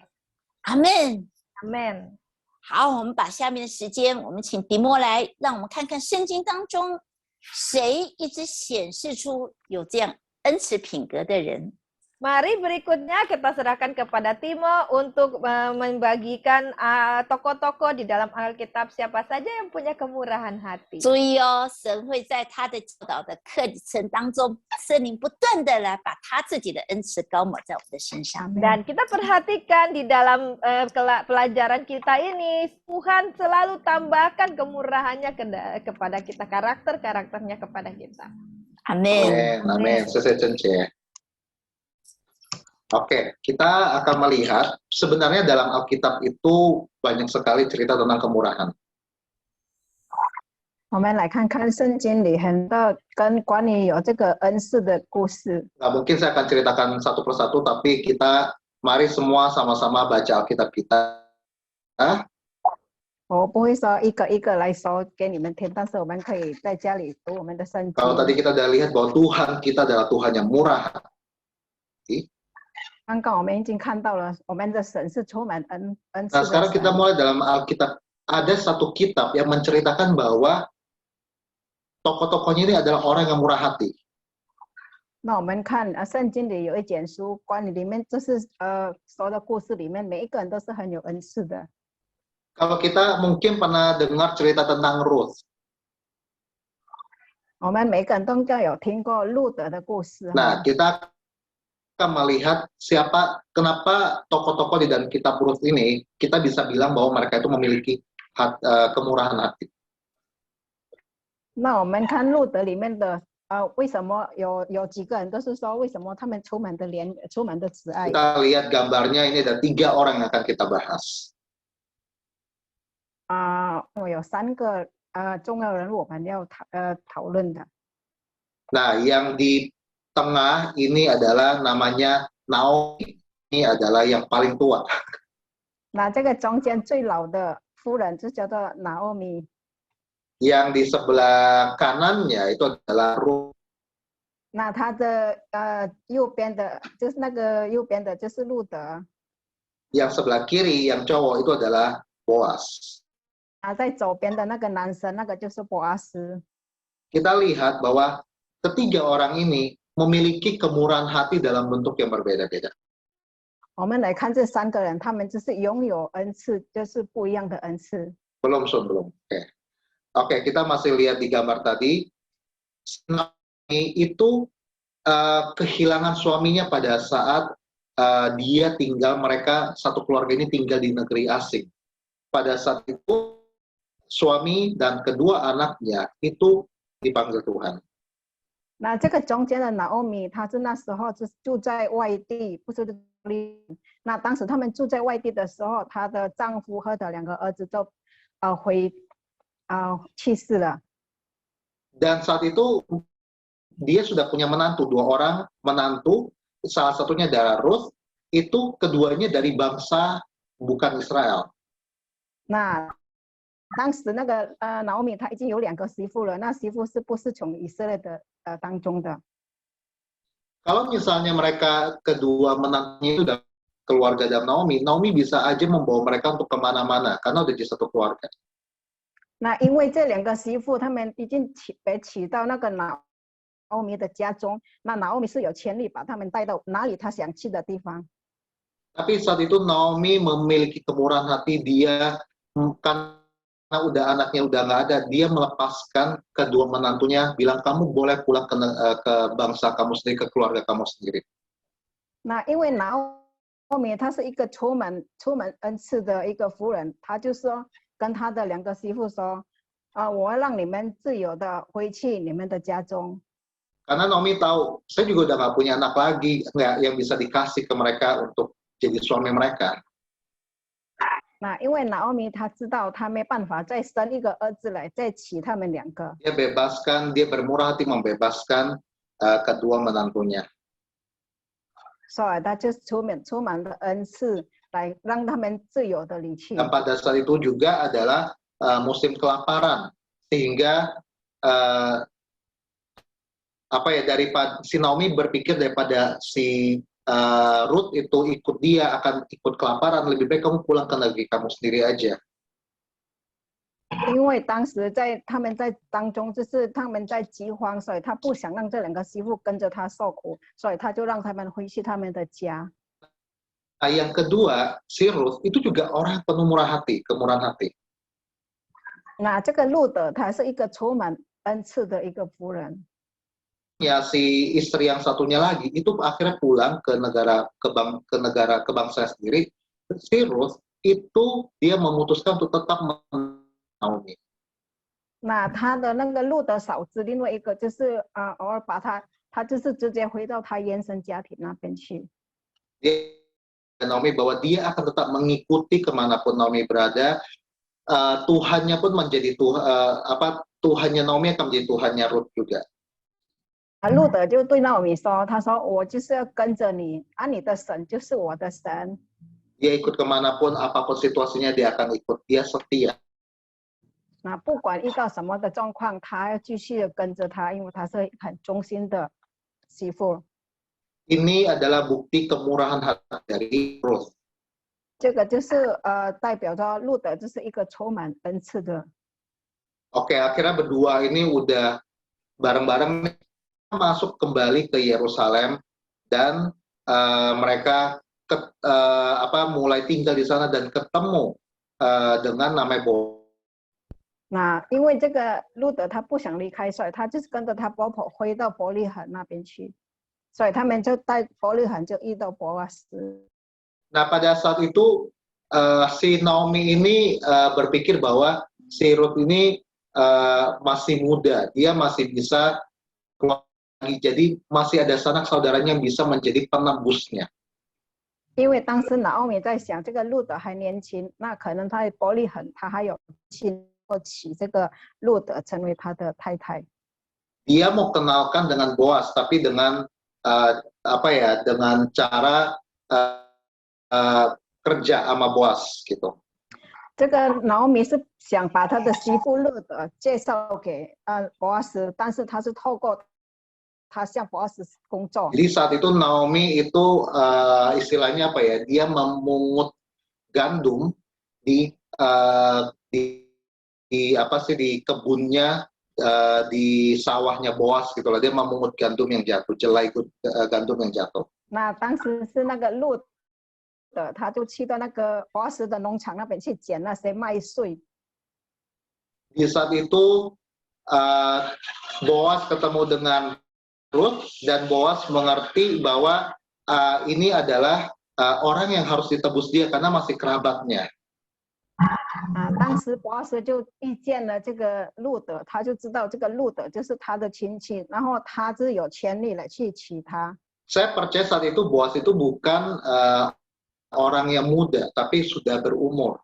阿门。 Amin. 好，我们把下面的时间，我们请迪莫来，让我们看看圣经当中谁一直显示出有这样恩慈品格的人。 Mari berikutnya kita serahkan kepada Timo untuk membagikan tokoh-tokoh di dalam Alkitab siapa saja yang punya kemurahan hati. 注意哦，神会在他的教导的课程当中，圣灵不断的来把他自己的恩慈高抹在我们的身上。 Dan kita perhatikan di dalam pelajaran kita ini, Tuhan selalu tambahkan kemurahannya kepada kita, karakternya kepada kita. Amin. Amin. Oke, kita akan melihat sebenarnya dalam Alkitab itu banyak sekali cerita tentang kemurahan. 我们来看看圣经里很多跟关于有这个恩赐的故事。 Nggak mungkin saya akan ceritakan satu persatu, tapi kita mari semua sama-sama baca Alkitab kita. 我不会说一个一个来说给你们听，但是我们可以在家里读我们的圣经。 Kalau tadi kita udah lihat bahwa Tuhan kita adalah Tuhan yang murah hati. 刚刚我们已经看到了，我们的神是充满恩赐 Nah, 的 sekarang 神。 kita mulai dalam Alkitab. Ada satu kitab yang menceritakan bahwa tokoh-tokohnya ini adalah orang yang murah hati. 那我们看圣经里有一卷书，关于里面就是说的故事里面，每一个人都是很有恩赐的。 Kalau kita mungkin pernah dengar cerita tentang Ruth. 我们每个人都应该有听过路德的故事。 Nah, kita akan melihat kenapa tokoh-tokoh di dalam kitab Ruth ini kita bisa bilang bahwa mereka itu memiliki kemurahan hati. 那我们看路德里面的为什么有几个人都是说为什么他们充满的慈爱？ Kita lihat gambarnya, ini ada 3 orang yang akan kita bahas. 有3个重要人物我们要讨论的。Nah, yang di tengah ini adalah namanya Naomi. Ini adalah yang paling tua. 那这个中间最老的夫人就叫做 Naomi。 Yang di sebelah kanannya itu adalah Ruth. 那她的右边的就是那个右边的就是路德。 Yang sebelah kiri yang cowok itu adalah Boas. 在左边的那个男生那个就是波阿斯。 Kita lihat bahwa ketiga orang ini memiliki kemurahan hati dalam bentuk yang berbeda-beda. 我们来看这三个人，他们就是拥有恩赐，就是不一样的恩赐。 Belum, Sun, belum. Oke, kita masih lihat di gambar tadi. Naomi itu kehilangan suaminya pada saat dia tinggal, mereka satu keluarga ini tinggal di negeri asing. Pada saat itu suami dan kedua anaknya itu dipanggil Tuhan. 那这个中间的 Naomi， 她是那时候是住在外地，不是那当时他们住在外地的时候，她的丈夫和的两个儿子就去世了。 Dan saat itu dia sudah punya menantu, 2 orang menantu, salah satunya adalah Ruth, itu keduanya dari bangsa bukan Israel. 那当时那个Naomi 她已经有2个媳妇了，那媳妇是不是从以色列的当中的？ Kalau misalnya mereka kedua menantunya itu dari keluarga dan Naomi, Naomi bisa aja membawa mereka untuk kemana-mana karena udah jadi satu keluarga. 那因为这2个媳妇他们已经被娶到那个Naomi的家中，那Naomi是有权利把他们带到哪里他想去的地方。 Tapi saat itu Naomi memiliki kemurahan hati, dia karena udah anaknya udah nggak ada, dia melepaskan kedua menantunya, bilang kamu boleh pulang ke bangsa kamu sendiri, ke keluarga kamu sendiri. 那因为Naomi她是一个充满恩赐的一个夫人，她就说跟她的2个媳妇说，我要让你们自由的回去你们的家中。 Karena Naomi tahu, saya juga udah nggak punya anak lagi, nggak yang bisa dikasih ke mereka untuk jadi suami mereka. 那因为Naomi她知道她没办法再生一个儿子来再娶他们2个。 Dia bermurah hati membebaskan kedua menantunya. 所以她就充满了恩赐来让他们自由的离去。 Dan pada saat itu juga adalah musim kelaparan, sehingga daripada si Naomi berpikir daripada si Ruth itu ikut dia akan ikut kelaparan, lebih baik kamu pulang ke negeri kamu sendiri aja. 因为当时他们在当中，就是他们在饥荒，所以他不想让这2个媳妇跟着他受苦，所以他就让他们回去他们的家。 Nah, yang kedua, si Ruth itu juga orang penuh murah hati, kemurahan hati. 那这个路德，她是一个充满恩赐的一个夫人。 Ya, si istri yang satunya lagi itu akhirnya pulang ke negara bangsa sendiri. Si Ruth itu dia memutuskan untuk tetap Naomi. 那他的那个路德嫂子，另外一个就是偶尔把他就是直接回到他原生家庭那边去。 Naomi bahwa dia akan tetap mengikuti kemanapun Naomi berada. Tuhannya pun menjadi Tuhannya Naomi akan menjadi Tuhannya Ruth juga. 路德就对Naomi说：“他说我就是要跟着你，你的神就是我的神。” Dia ikut kemanapun, apapun situasinya dia akan ikut. Dia setia. 那不管遇到什么的状况，他要继续跟着他，因为他是很忠心的媳妇。 Ini adalah bukti kemurahan hati dari Ruth. 这个就是代表着路德就是一个充满恩赐的。 Oke, akhirnya berdua ini udah bareng-bareng masuk kembali ke Yerusalem dan mereka mulai tinggal di sana dan ketemu dengan namanya Boaz. 那因为这个路德他不想离开，所以他就是跟着他婆婆回到伯利恒那边去，所以他们就在伯利恒就遇到波阿斯。 Nah, pada saat itu si Naomi ini berpikir bahwa si Ruth ini masih muda, dia masih bisa keluar lagi, jadi masih ada sanak saudaranya yang bisa menjadi penebusnya. 因为当时Naomi在想，这个路德还年轻，那可能他在伯利恒，他还有娶这个路德成为他的太太。dia mau kenalkan dengan Boaz, tapi dengan dengan cara kerja sama Boaz gitu. 这个Naomi是想把她的媳妇路德介绍给Boaz，但是她是透过他向Boaz工作。 Jadi saat itu Naomi itu istilahnya apa ya? Dia memungut gandum di kebunnya, di sawahnya Boaz gitu lah. Dia memungut gandum yang jatuh, jelai gandum yang jatuh. 那当时是那个路德，他就去到那个Boaz的农场那边去捡那些麦穗。 Di saat itu Boaz ketemu dengan Ruth, dan Boaz mengerti bahwa ini adalah orang yang harus ditebus dia karena masih kerabatnya. 当时Boaz就遇见了这个路德，他就知道这个路德就是他的亲戚，然后他是有权利来去娶她。 Saya percaya saat itu Boaz itu bukan orang yang muda, tapi sudah berumur.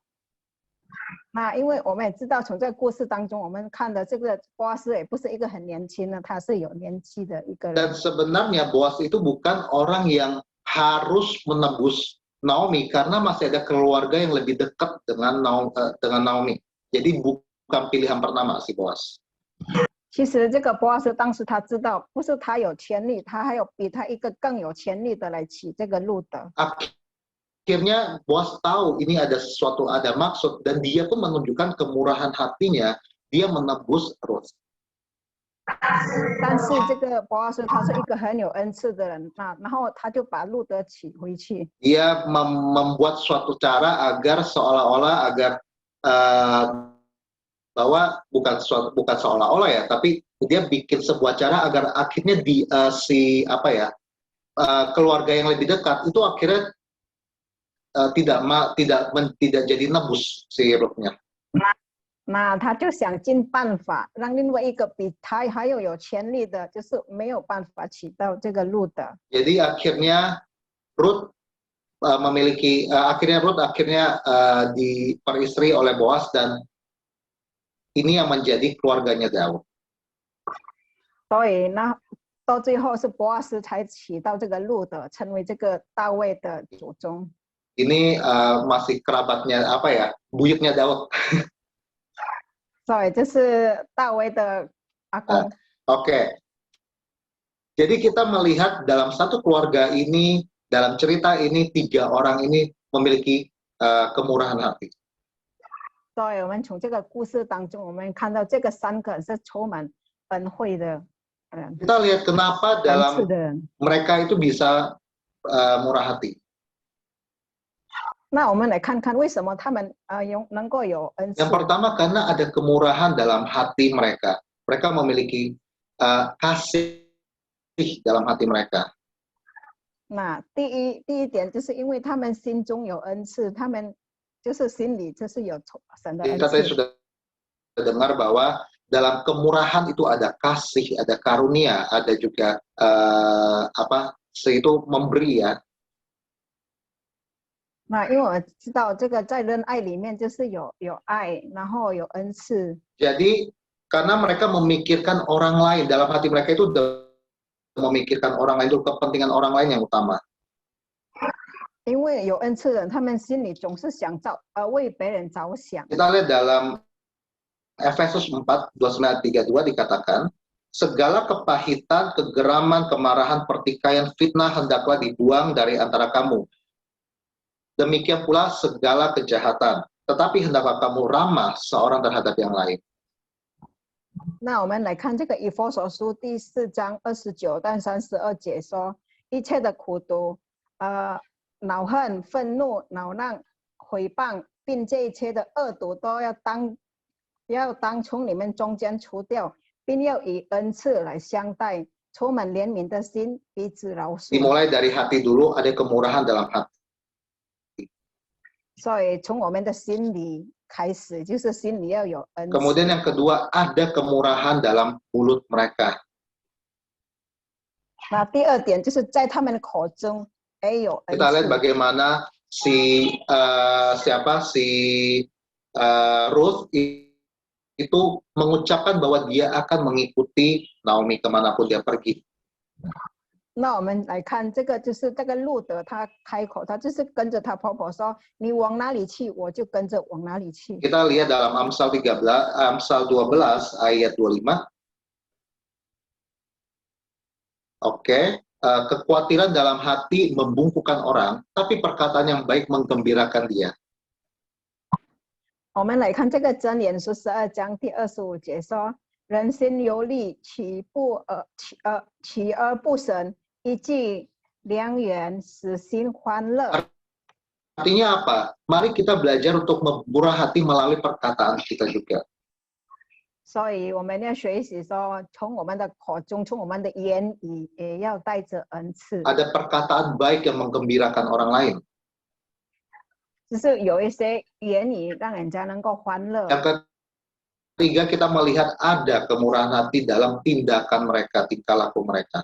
那因为我们也知道，从这个故事当中，我们看的这个Boaz也不是一个很年轻的，他是有年纪的一个人。 Dan sebenarnya Boaz itu bukan orang yang harus menebus Naomi karena masih ada keluarga yang lebih dekat dengan Naomi. Jadi bukan pilihan pertama si Boaz. 其实这个Boaz当时他知道，不是他有权利，他还有比他一个更有权利的来娶这个路德。 Akhirnya Boaz tahu ini ada sesuatu, ada maksud, dan dia pun menunjukkan kemurahan hatinya, dia menebus Ruth. 但是这个Boaz他是一个很有恩赐的人，然后他就把路德娶回去。 Dia membuat suatu cara agar seolah-olah bahwa bukan seolah-olah ya, tapi dia bikin sebuah cara agar akhirnya keluarga yang lebih dekat itu akhirnya tidak jadi nebus si Ruth-nya. 那他就想尽办法让另外一个比他还有权利的，就是没有办法娶到这个路德。 Jadi akhirnya Ruth diperistri oleh Boaz, dan ini yang menjadi keluarganya Daud. 所以那到最后是Boaz才娶到这个路德，成为这个大卫的祖宗。 Ini masih kerabatnya buyutnya Daud. 所以这是大卫的阿公。 Oke. Jadi kita melihat dalam satu keluarga ini, dalam cerita ini, 3 orang ini memiliki kemurahan hati. 所以我们从这个故事当中，我们看到这个3个是充满恩惠的人。 Kita lihat kenapa dalam 恩赐的人。 mereka itu bisa murah hati. 那我们来看看为什么他们能够有恩赐。 Yang pertama karena ada kemurahan dalam hati mereka. Mereka memiliki kasih dalam hati mereka. 那第一点就是因为他们心中有恩赐，他们就是心里就是有神的恩 Kita tadi 赐。 sudah dengar bahwa dalam kemurahan itu ada kasih, ada karunia, ada juga itu memberi ya. 那因为我知道这个在仁爱里面就是有爱，然后有恩赐。 Jadi karena mereka memikirkan orang lain, dalam hati mereka itu memikirkan orang lain, itu kepentingan orang lain yang utama. 因为有恩赐的人，他们心里总是想为别人着想。 Kita lihat dalam Efesus 4:29-32 dikatakan, segala kepahitan, kegeraman, kemarahan, pertikaian, fitnah hendaklah dibuang dari antara kamu. Demikian pula segala kejahatan, tetapi hendaklah kamu ramah seorang terhadap yang lain. 那我们来看这个以弗所书第4章29到32节说，一切的苦毒、恼恨、愤怒、恼难、毁谤，并这一切的恶毒，都要当从你们中间除掉，并要以恩赐来相待，充满怜悯的心，彼此饶恕。 Dimulai dari hati dulu, ada kemurahan dalam hati. 所以从我们的心里开始，就是心里要有恩赐。 Kemudian yang kedua, ada kemurahan dalam mulut mereka. 那第二点就是在他们的口中也有恩 Kita lihat 赐。 bagaimana Ruth itu mengucapkan bahwa dia akan mengikuti Naomi kemanapun dia pergi. 那我们来看这个，就是这个路德他开口，他就是跟着他婆婆说：“你往哪里去，我就跟着往哪里去。” Kita lihat dalam Amsal 12 ayat 25. Oke, kekhawatiran dalam hati membungkukkan orang, tapi perkataan yang baik menggembirakan dia. 我们来看这个箴言书12章第25节说：“人心有力，其而不省，一句良言，使心欢乐。” Artinya apa? Mari kita belajar untuk memurah hati melalui perkataan kita juga. 所以我们要学习说，从我们的口中，从我们的言语，也要带着恩赐。 Ada perkataan baik yang menggembirakan orang lain. 就是有一些言语让人家能够欢乐。 Yang ketiga, kita melihat ada kemurahan hati dalam tindakan mereka, tingkah laku mereka.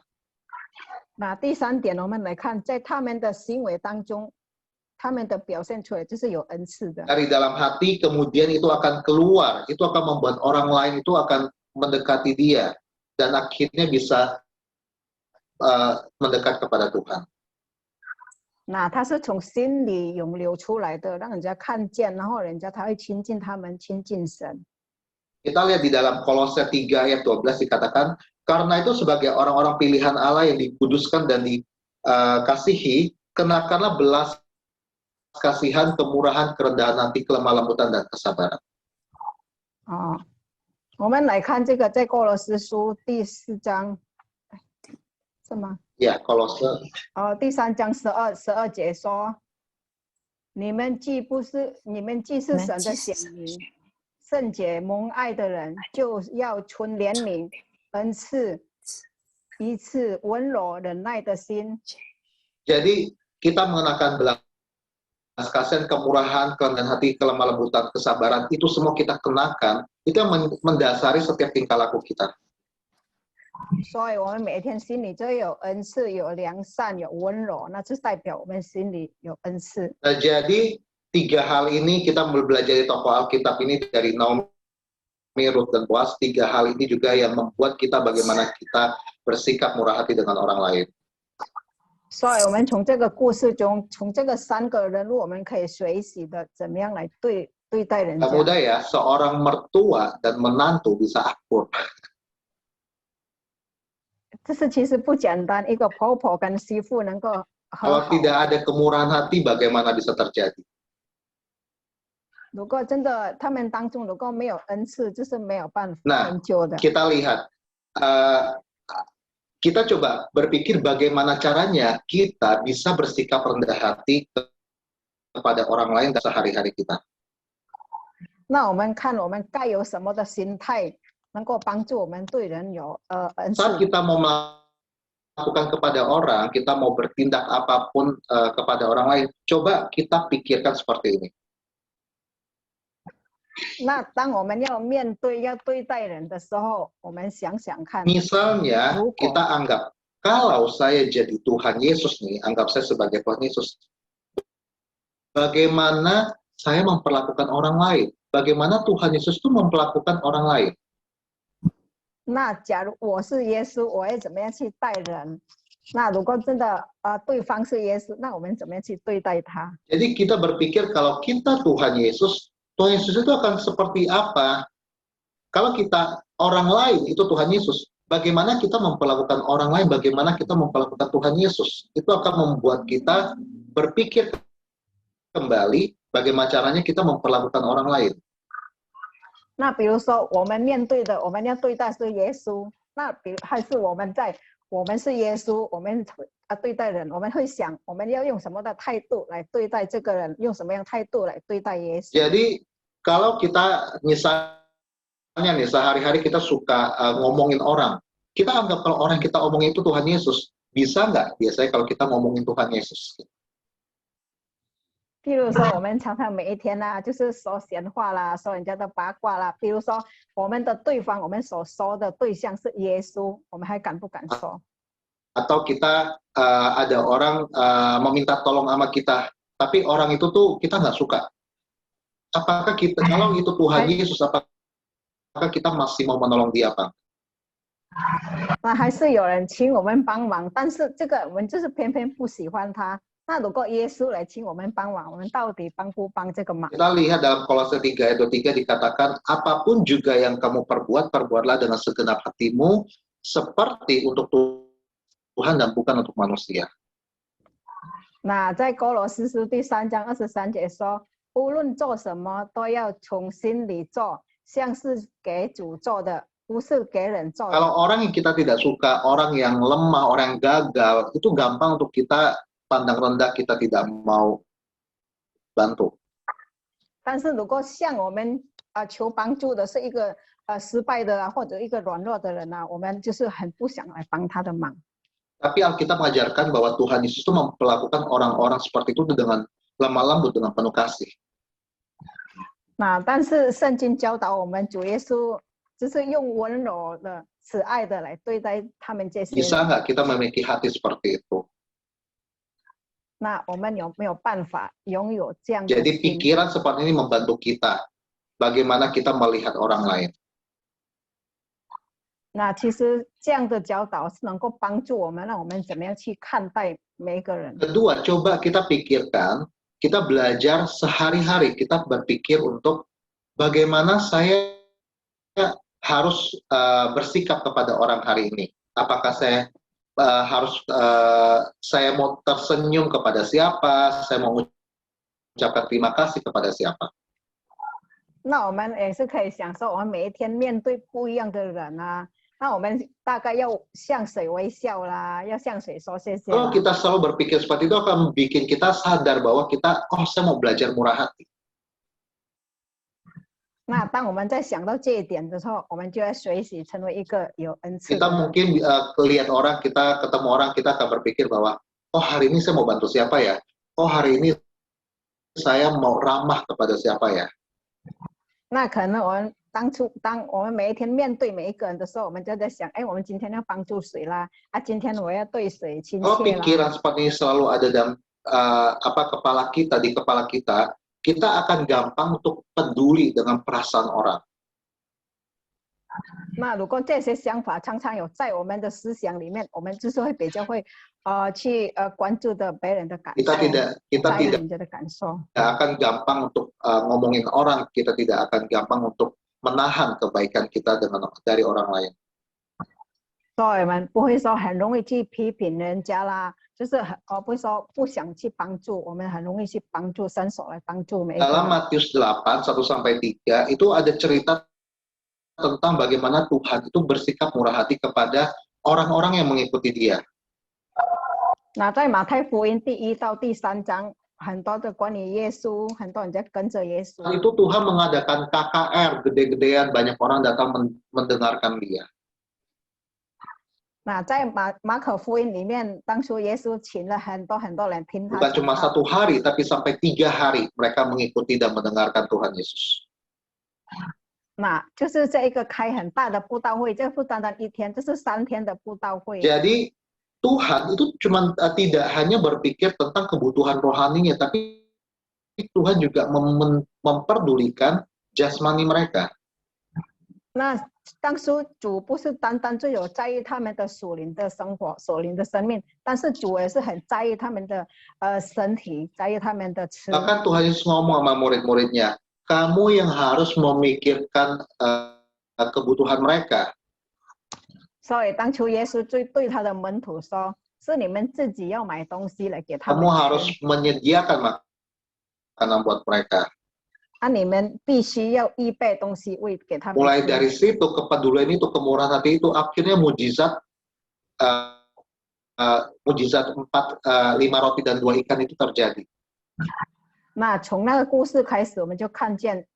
那第三点，我们来看，在他们的行为当中，他们的表现出来就是有恩赐的。 Dari dalam hati, kemudian itu akan keluar, itu akan membuat orang lain itu akan mendekati dia, dan akhirnya bisa mendekat kepada Tuhan. 那他是从心里涌流出来的，让人家看见，然后人家他会亲近他们，亲近神。 Kita lihat di dalam Kolose 3 ayat 12 dikatakan, karena itu sebagai orang-orang pilihan Allah yang dikuduskan dan dikasihi, kenakanlah belas kasihan, kemurahan, kerendahan hati, kelemah lembutan, dan kesabaran. 哦，我们来看这个在哥罗斯书第4章，是吗？ Ya, Kolose 第3章12节说：“你们既是神的显明，圣洁蒙爱的人，就要存怜悯、恩慈、彼此温柔、忍耐的心。” Jadi kita mengenakan belas kasihan, kemurahan, kerendahan hati, kelemah lembutan, kesabaran, itu semua kita kenakan, itu yang mendasari setiap tingkah laku kita. 所以我们每天心里就有恩赐、有良善、有温柔，那就代表我们心里有恩赐。 Nah, jadi 3 hal ini kita belajar di tokoh Alkitab ini dari Naomi, Ruth, dan Boaz. 3 hal ini juga yang membuat kita bagaimana kita bersikap murah hati dengan orang lain. 所以我们从这个故事中，从这个3个人物，我们可以学习的怎么样来对待人家。 Gak mudah ya, seorang mertua dan menantu bisa akur. 这是其实不简单，一个婆婆跟媳妇能够和 Kalau 好。 tidak ada kemurahan hati, bagaimana bisa terjadi? 如果真的他们当中如果没有恩赐，就是没有办法 Nah, 成就的。 kita lihat, kita coba berpikir bagaimana caranya kita bisa bersikap rendah hati kepada orang lain sehari-hari kita. 那我们看我们该有什么的心态，能够帮助我们对人有恩赐。 Saat kita mau melakukan kepada orang, kita mau bertindak apapun kepada orang lain, coba kita pikirkan seperti ini. 那当我们要面对、要对待人的时候，我们想想看， Misalnya, Ruko. kita anggap, kalau saya jadi Tuhan Yesus nih, anggap saya sebagai Tuhan Yesus, bagaimana saya memperlakukan orang lain? Bagaimana Tuhan Yesus itu memperlakukan orang lain? 那假如我是耶稣，我会怎么样去待人？那如果真的对方是耶稣，那我们怎么样去对待他？ Jadi kita berpikir kalau kita Tuhan Yesus itu akan seperti apa? Kalau kita orang lain itu Tuhan Yesus, bagaimana kita memperlakukan orang lain? Bagaimana kita memperlakukan Tuhan Yesus? Itu akan membuat kita berpikir kembali bagaimana caranya kita memperlakukan orang lain. 那比如说，我们面对的，我们要对待是耶稣，那还是我们是耶稣，我们对待人，我们会想我们要用什么的态度来对待这个人，用什么样态度来对待耶稣。 Jadi kalau kita misalnya nih sehari-hari kita suka ngomongin orang, kita anggap kalau orang kita omongin itu Tuhan Yesus, bisa nggak biasanya kalau kita ngomongin Tuhan Yesus? 譬如说，我们常常每一天啦，就是说闲话啦，说人家的八卦啦。比如说，我们的对方，我们所说的对象是耶稣，我们还敢不敢说？ Atau kita ada orang meminta tolong sama kita, tapi orang itu tuh kita nggak suka. Apakah kita kalau itu Tuhan Yesus, apakah maka kita masih mau menolong dia, Pak. 那还是有人请我们帮忙，但是这个我们就是偏偏不喜欢他。那如果耶稣来请我们帮忙，我们到底帮不帮这个忙？ Kita lihat dalam Kolose 3 ayat 23 dikatakan, apapun juga yang kamu perbuat, perbuatlah dengan segenap hatimu, seperti untuk Tuhan dan bukan untuk manusia. 那在哥罗斯书第3章23节说，无论做什么都要从心里做，像是给主做的，不是给人做的。 Kalau orang yang kita tidak suka, orang yang lemah, orang yang gagal, itu gampang untuk kita pandang rendah, kita tidak mau bantu. 但是如果向我们求帮助的是一个失败的或者一个软弱的人我们就是很不想来帮他的忙。 Tapi Alkitab mengajarkan bahwa Tuhan Yesus itu memperlakukan orang-orang seperti itu dengan lemah lembut, dengan penuh kasih. 那但是圣经教导我们，主耶稣就是用温柔的、慈爱的来对待他们这些人。 Bisa nggak kita memiliki hati seperti itu? 那我们有没有办法拥有这样的 Jadi 心？ pikiran seperti ini membantu kita. Bagaimana kita melihat orang lain. 那其实这样的教导是能够帮助我们，让我们怎么样去看待每一个人。 Kedua, coba kita pikirkan, kita belajar sehari-hari, kita berpikir untuk bagaimana saya harus bersikap kepada orang hari ini. Apakah saya saya mau tersenyum kepada siapa, saya mau ucapkan terima kasih kepada siapa. 那我们也是可以想说，我们每一天面对不一样的人那我们大概要向谁微笑啦，要向谁说谢谢。 Kalau kita selalu berpikir seperti itu akan bikin kita sadar bahwa kita, saya mau belajar murah hati. 那当我们在想到这一点的时候，我们就要学习成为一个有恩赐的 Kita 人。 mungkin lihat orang, kita ketemu orang, kita akan berpikir bahwa, oh hari ini saya mau bantu siapa ya? Oh hari ini saya mau ramah kepada siapa ya? 那可能我们当我们每一天面对每一个人的时候，我们就在想，哎，我们今天要帮助谁啦？今天我要对谁亲 Kalau 切啦？ pikiran seperti ini selalu ada dalam di kepala kita, kita akan gampang untuk peduli dengan perasaan orang. 那如果这些想法常常有在我们的思想里面，我们就是会比较会去关注的别人的感受， Kita 在意 tidak 人家的感受。 akan gampang untuk ngomongin orang, kita tidak akan gampang untuk menahan kebaikan kita dari orang lain. 所以我们不会说很容易去批评人家啦，就是不会说不想去帮助，我们很容易去帮助，伸手来帮助每一个 Dalam 人。 Matius 8, 1-3 itu ada cerita tentang bagaimana Tuhan itu bersikap murah hati kepada orang-orang yang mengikuti dia. 那在马太福音第1到第3章，很多的关于耶稣，很多人在跟着耶稣。 Itu Tuhan mengadakan KKR gede-gedean, banyak orang datang mendengarkan dia. 那在马可福音里面，当初耶稣请了很多人听他 Bukan 讲 cuma 道 1 hari, tapi sampai 3 hari mereka mengikuti dan mendengarkan Tuhan Yesus. 那就是这一个开很大的布道会，这不单单1天，这是3天的布道会。 Jadi Tuhan itu cuma tidak hanya berpikir tentang kebutuhan rohaninya, tapi Tuhan juga memperdulikan jasmani mereka. 那当初主不是单单只有在意他们的属灵的生活、属灵的生命，但是主也是很在意他们的身体，在意他们的吃。 Bahkan Tuhan Yesus ngomong sama murid-muridnya, kamu yang harus memikirkan kebutuhan mereka. 所以当初耶稣对他的门徒说：“是你们自己要买东西来给他们 Kamu harus 吃， menyediakan makanan buat mereka. 你们必须要预备东西喂给他们 Mulai 吃。” dari situ, kepedulian itu, kemurahan hati itu, akhirnya mujizat 5 roti dan 2 ikan itu terjadi. 那从那个故事开始，我们就看见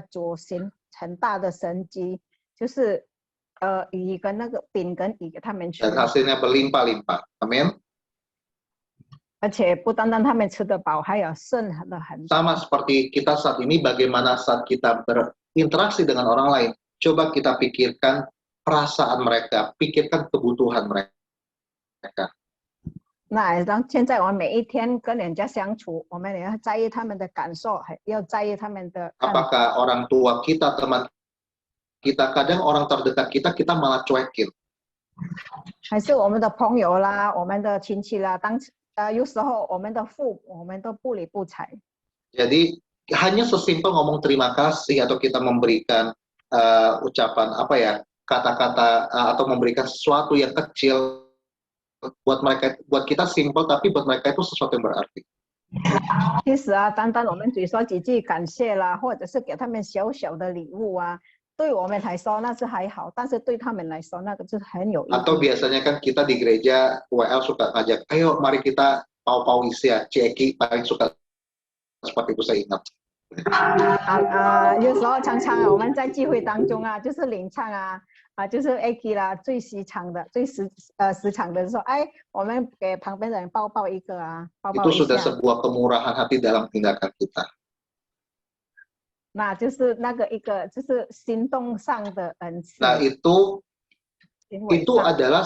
主行很大的神迹，就是鱼跟那个饼跟鱼给他们吃， Dan hasilnya berlimpah-limpah. Amin. 而且不单单他们吃得饱，还有剩的很多。 Sama seperti kita saat ini, bagaimana saat kita berinteraksi dengan orang lain, coba kita pikirkan perasaan mereka, pikirkan kebutuhan mereka. 那现在我们每一天跟人家相处，我们也要在意他们的感受，还要在意他们的看法。 Apakah orang tua kita, teman kita, kadang orang terdekat kita, kita malah cuekin. 还是我们的朋友啦，我们的亲戚啦，有时候我们的父母，我们都不理不睬。 Jadi hanya sesimpel ngomong terima kasih atau kita memberikan ucapan apa ya, kata-kata atau memberikan sesuatu yang kecil buat mereka, buat kita simpel, tapi buat mereka itu sesuatu yang berarti. 其实啊，单单我们只说几句感谢啦，或者是给他们小小的礼物啊，对我们来说那是还好，但是对他们来说那个是很有意义。 Atau biasanya kan kita di gereja WL suka ngajak, ayo mari kita pau-pau isi ya, Ceki paling suka seperti itu, saya ingat. 有时候常常我们在聚会当中啊，就是领唱啊，就是 Aki 啦，最时常的、时常的说，哎，我们给旁边的人抱抱一个啊，抱抱 Itu 一 sudah 下。 sebuah kemurahan hati dalam tindakan kita. 那就是那个一个就是行动上的恩赐。 Nah itu 行为 itu 上 adalah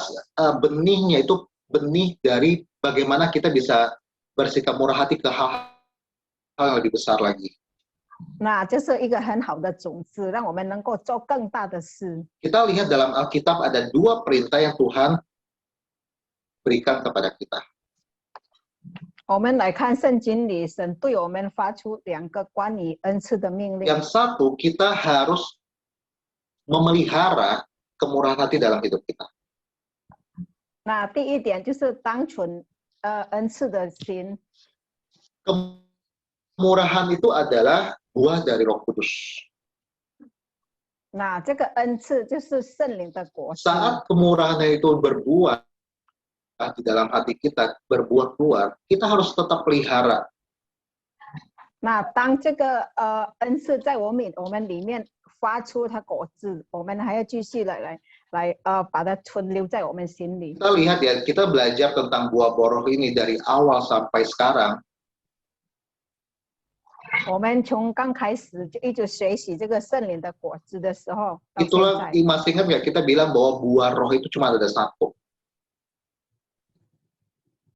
benihnya, itu benih dari bagaimana kita bisa bersikap murah hati ke hal yang lebih besar lagi. 那就是一个很好的种子，让我们能够做更大的事。 Kita lihat dalam Alkitab ada 2 perintah yang Tuhan berikan kepada kita. 我们来看圣经里，神对我们发出2个关于恩赐的命令。 Yang satu, kita harus memelihara kemurahan hati dalam hidup kita. 那第一点就是单纯恩赐的心。 Kemurahan itu adalah buah dari Roh Kudus. 那这个恩赐就是圣灵的果实。 Saat kemurahan itu berbuah di dalam hati kita, berbuah keluar, kita harus tetap pelihara. 那当这个恩赐在我们里面发出它果子，我们还要继续来把它存留在我们心里。 Kita lihat ya, kita belajar tentang buah boroh ini dari awal sampai sekarang. 我们从刚开始就一直学习这个圣灵的果子的时候，到现 Itulah 在， masih ingat nggak kita bilang bahwa buah roh itu cuma ada 1.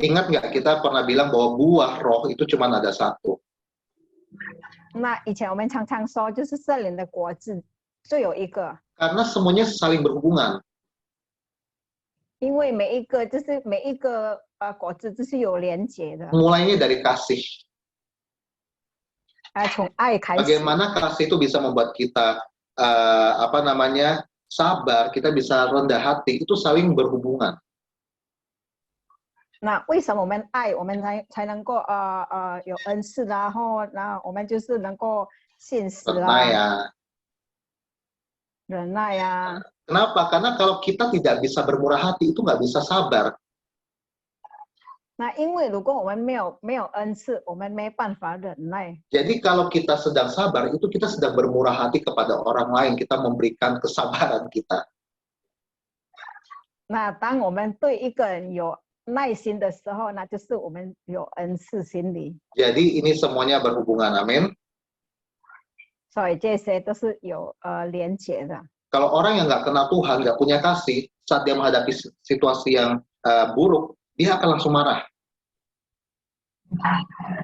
Ingat nggak kita pernah bilang bahwa buah roh itu cuma ada 1. 那以前我们常常说，就是圣灵的果子就有一个， Karena semuanya saling berhubungan. 因为每一个果子就是有连结的， Mulainya dari kasih. 从爱开始。 Bagaimana kasih itu bisa membuat kita sabar, kita bisa rendah hati, itu saling berhubungan. 那为什么我们爱，我们才能够有恩赐，然后我们就是能够信实 Pernah 啦、 ya. 忍耐呀、 Kenapa? Karena kalau kita tidak bisa bermurah hati, itu nggak bisa sabar. 那因为如果我们没有恩赐，我们没办法忍耐。 Jadi kalau kita sedang sabar, itu kita sedang bermurah hati kepada orang lain, kita memberikan kesabaran kita. 那当我们对一个人有耐心的时候，那就是我们有恩赐心理。 Jadi ini semuanya berhubungan, amin. 所以这些都是有连结的。 Kalau orang yang nggak kenal Tuhan, nggak punya kasih, saat dia menghadapi situasi yang buruk, dia akan langsung marah.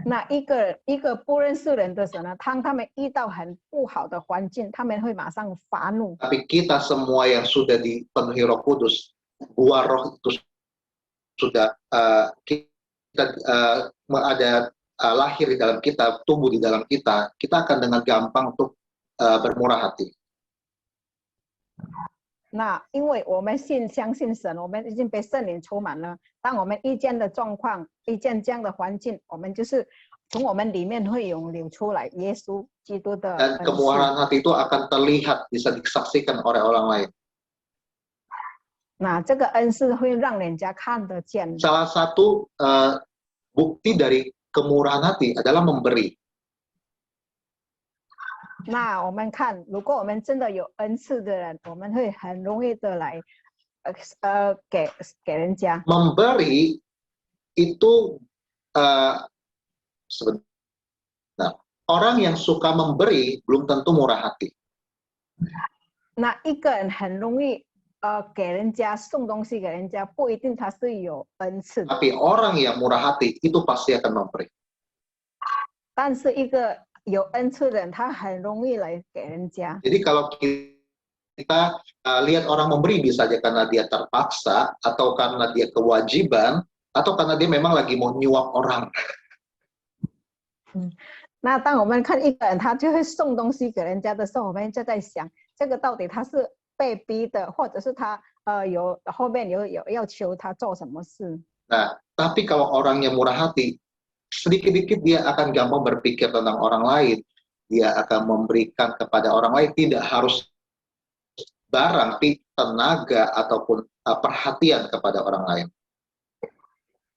那一个不认识人的人呢，当他们遇到很不好的环境，他们会马上发怒。 Tapi kita semua yang sudah dipenuhi Roh Kudus, buah Roh itu sudah kita ada lahir di dalam kita, tumbuh di dalam kita, kita akan dengan gampang untuk bermurah hati. 那因为我们相信神，我们已经被圣灵充满了。当我们遇见的状况、遇见这样的环境，我们就是从我们里面会涌流出来耶稣基督的 Dan 恩 kemurahan 赐。 hati itu akan terlihat, bisa disaksikan oleh orang lain. 那这个恩赐会让人家看得见。 Salah satu bukti dari kemurahan hati adalah memberi. 那我们看，如果我们真的有恩赐的人，我们会很容易的来给人家。 Memberi itu sebentar. Orang yang suka memberi belum tentu murah hati. 那一个人很容易给人家送东西给人家，不一定他是有恩赐的。 Tapi orang yang murah hati itu pasti akan memberi. 但是一个有恩赐的人，他很容易来给人家。 Jadi kalau kita kita lihat orang memberi bisa saja karena dia terpaksa, atau karena dia kewajiban, atau karena dia memang lagi mau nyuap orang. 那当我们看一个人他就会送东西给人家的时候，我们就在想，这个到底他是被逼的，或者是他后面有要求他做什么事。 Nah, tapi kalau orangnya murah hati, sedikit-sedikit dia akan gampang berpikir tentang orang lain. Dia akan memberikan kepada orang lain, tidak harus barang, tapi tenaga ataupun perhatian kepada orang lain.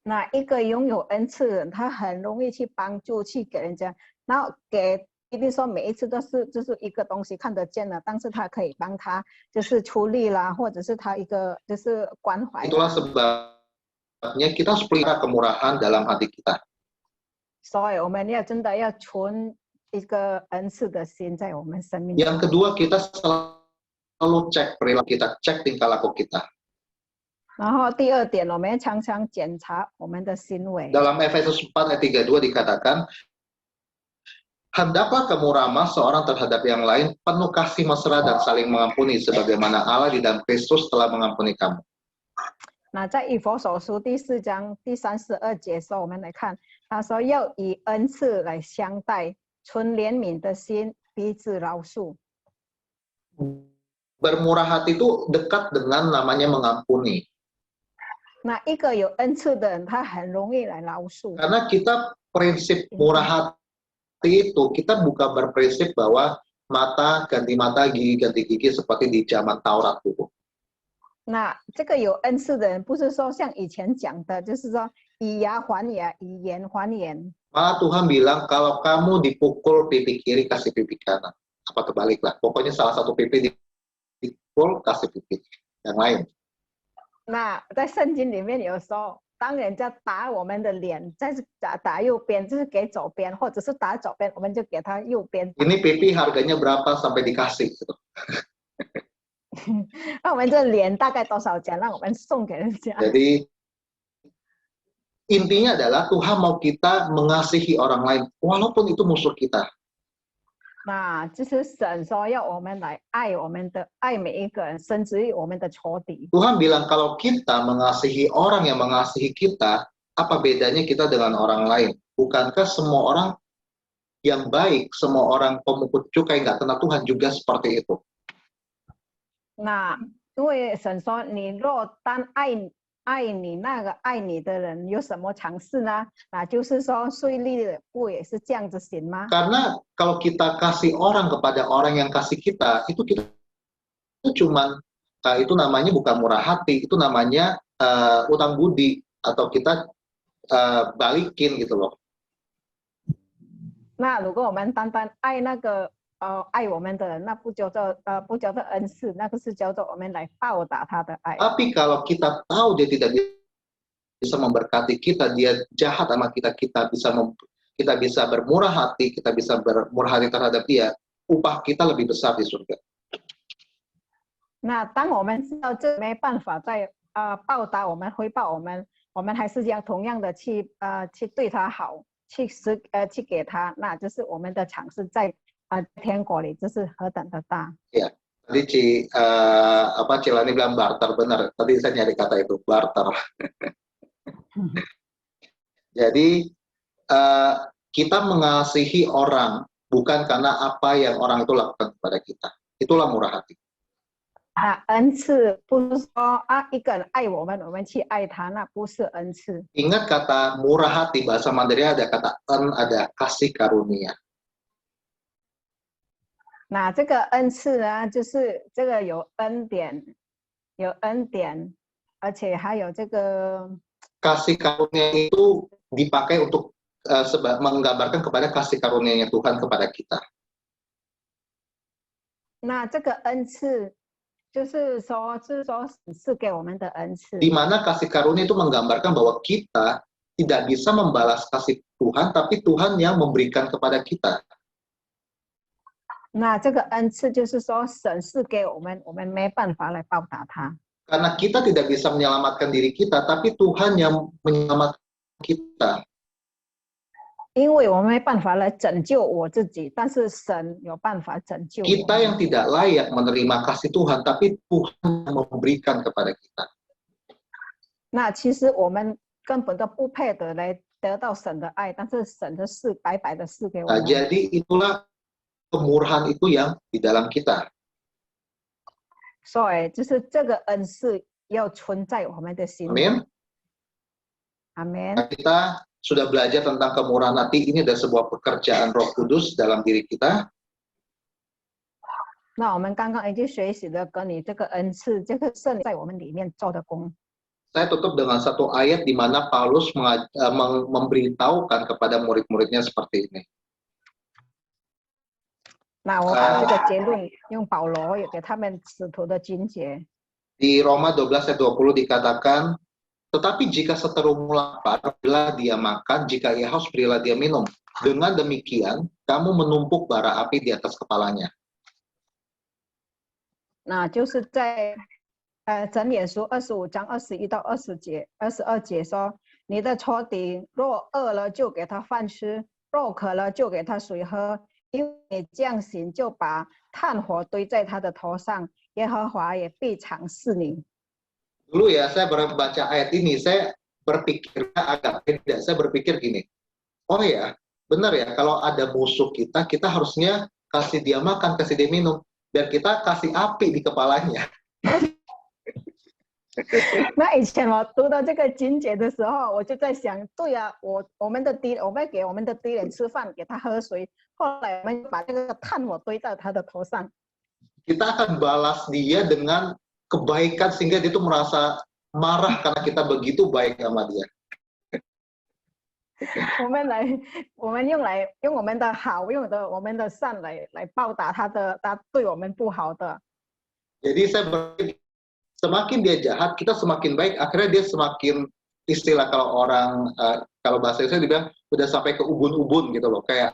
那一个拥有恩赐的人，他很容易去帮助，去给人家，然后给一定说每一次都是就是一个东西看得见的，但是他可以帮他就是出力啦，或者是他一个就是关怀。 Itulah sebabnya kita harus pelihara kemurahan dalam hati kita. 所以我们要真的要存一个恩赐的心在我们生命中。 Yang kedua, kita selalu cek perilaku kita, cek tingkah laku kita. 然后第二点，我们常常检查我们的行为。 Dalam Efesus 4 ayat 32 dikatakan, hendaklah kamu ramah seorang terhadap yang lain, penuh kasih mesra dan saling mengampuni, sebagaimana Allah di dalam Kristus telah mengampuni kamu. 那在以弗所书第4章第32节说，我们来看，他说要以恩赐来相待，存怜悯的心，彼此饶恕。 Bermurah hati itu dekat dengan namanya mengampuni. 那一个有恩赐的人，他很容易来饶恕。 Karena kita prinsip murah hati itu, kita bukan berprinsip bahwa mata ganti mata, gigi ganti gigi seperti di zaman Taurat dulu. 那这个有恩赐的人，不是说像以前讲的，就是说以牙还牙，以眼还眼。 Malah Tuhan bilang, kalau kamu dipukul pipi kiri, kasih pipi kanan. Apa terbaliklah. Pokoknya salah satu pipi dipukul, kasih pipi yang lain. 那在圣经里面有说，当人家打我们的脸，再是打右边，就是给左边，或者是打左边，我们就给他右边。 Ini pipi harganya berapa sampai dikasih gitu. 那我们这脸大概多少钱？让我们送给人家。 Jadi intinya adalah Tuhan mau kita mengasihi orang lain, walaupun itu musuh kita. 那就是神说要我们来爱每一个人，甚至于我们的仇敌。 Tuhan bilang kalau kita mengasihi orang yang mengasihi kita, apa bedanya kita dengan orang lain? Bukankah semua orang yang baik, semua orang pemungut cukai nggak kenal Tuhan juga seperti itu? 那因为神说，你若单爱你那个爱你的人，有什么尝试呢？那就是说，税吏的不也是这样子行吗？ Karena kalau kita kasih orang kepada orang yang kasih kita, itu kita itu cuman itu namanya bukan murah hati, itu namanya utang budi, atau kita balikin gitu loh. 那如果我们单单爱那个爱我们的人，那不叫做恩赐，那个是叫做我们来报答他的爱。 Tapi kalau kita tahu dia tidak bisa memberkati kita, dia jahat sama kita, kita bisa bermurah hati, kita bisa bermurah hati terhadap dia, upah kita lebih besar di surga. 那当我们知道这没办法再报答我们、回报我们，我们还是要同样的去对他好，去给他，那就是我们的尝试在天国里，这是何等的大。 Ya, tadi Cilani bilang barter, benar. Tadi saya nyari kata itu, barter. Jadi kita mengasihi orang bukan karena apa yang orang itu lakukan kepada kita. Itulah murah hati. 恩赐不是说一个人爱我们，我们去爱他，那不是恩赐。 Ingat kata murah hati, bahasa Mandarin ada kata ada kasih karunia. 那这个恩赐呢，就是这个有恩典，而且还有这个 Kasih karunia itu dipakai untuk menggambarkan kepada kasih karunia-Nya Tuhan kepada kita. 那这个恩赐就是说是给我们的恩赐。 Di mana kasih karunia itu menggambarkan bahwa kita tidak bisa membalas kasih Tuhan, tapi Tuhan yang memberikan kepada kita. 那这个恩赐就是说，神是给我们，我们没办法来报答他。 Karena kita tidak bisa menyelamatkan diri kita, tapi Tuhan yang menyelamatkan kita. 因为我没办法来拯救我自己，但是神有办法拯救我 Kita 们。 yang tidak layak menerima kasih Tuhan, tapi Tuhan yang memberikan kepada kita. 那其实我们根本都不配得来得到神的爱，但是神的是白白的赐给我 Nah, 们。 jadi itulah kemurahan itu yang di dalam kita. 所以就是这个恩赐要存在我们的心里。 Amin. 阿门。 Nah, kita sudah belajar tentang kemurahan hati. Ini adalah sebuah pekerjaan Roh Kudus dalam diri kita. 那我们刚刚已经学习了跟你这个恩赐，这个圣灵在我们里面做的工。 Saya tutup dengan satu ayat di mana Paulus memberitahukan kepada murid-muridnya seperti ini. 那我把这个结论用保罗也给他们使徒的经节。 Di Roma 12 ayat 20 dikatakan, tetapi jika seterumu lapar, berilah dia makan, jika ia haus, berilah dia minum. Dengan demikian, kamu menumpuk bara api di atas kepalanya. 那就是在箴言书25章21到22节说，你的仇敌若饿了就给他饭吃，若渴了就给他水喝，因为你这样行就把炭火堆在他的头上，耶和华也必赏赐你。 Dulu ya, saya baca ayat ini, saya berpikirnya agak beda. Saya berpikir gini, oh ya, benar ya, kalau ada musuh kita, kita harusnya kasih dia makan, kasih dia minum, dan kita kasih api di kepalanya. 那以前我读到这个经节的时候，我就在想，对呀、我们给我们的敌人吃饭，给他喝水，后来我们把这个炭火堆在他的头上。 Kita akan balas dia dengan kebaikan sehingga dia tuh merasa marah karena kita begitu baik sama dia. 我们用我们的好，用我们的善来报答他对我们不好的。 Jadi saya berpikir, semakin dia jahat, kita semakin baik. Akhirnya dia semakin, istilah kalau orang, kalau bahasa saya dibilang udah sampai ke ubun-ubun gitu loh, kayak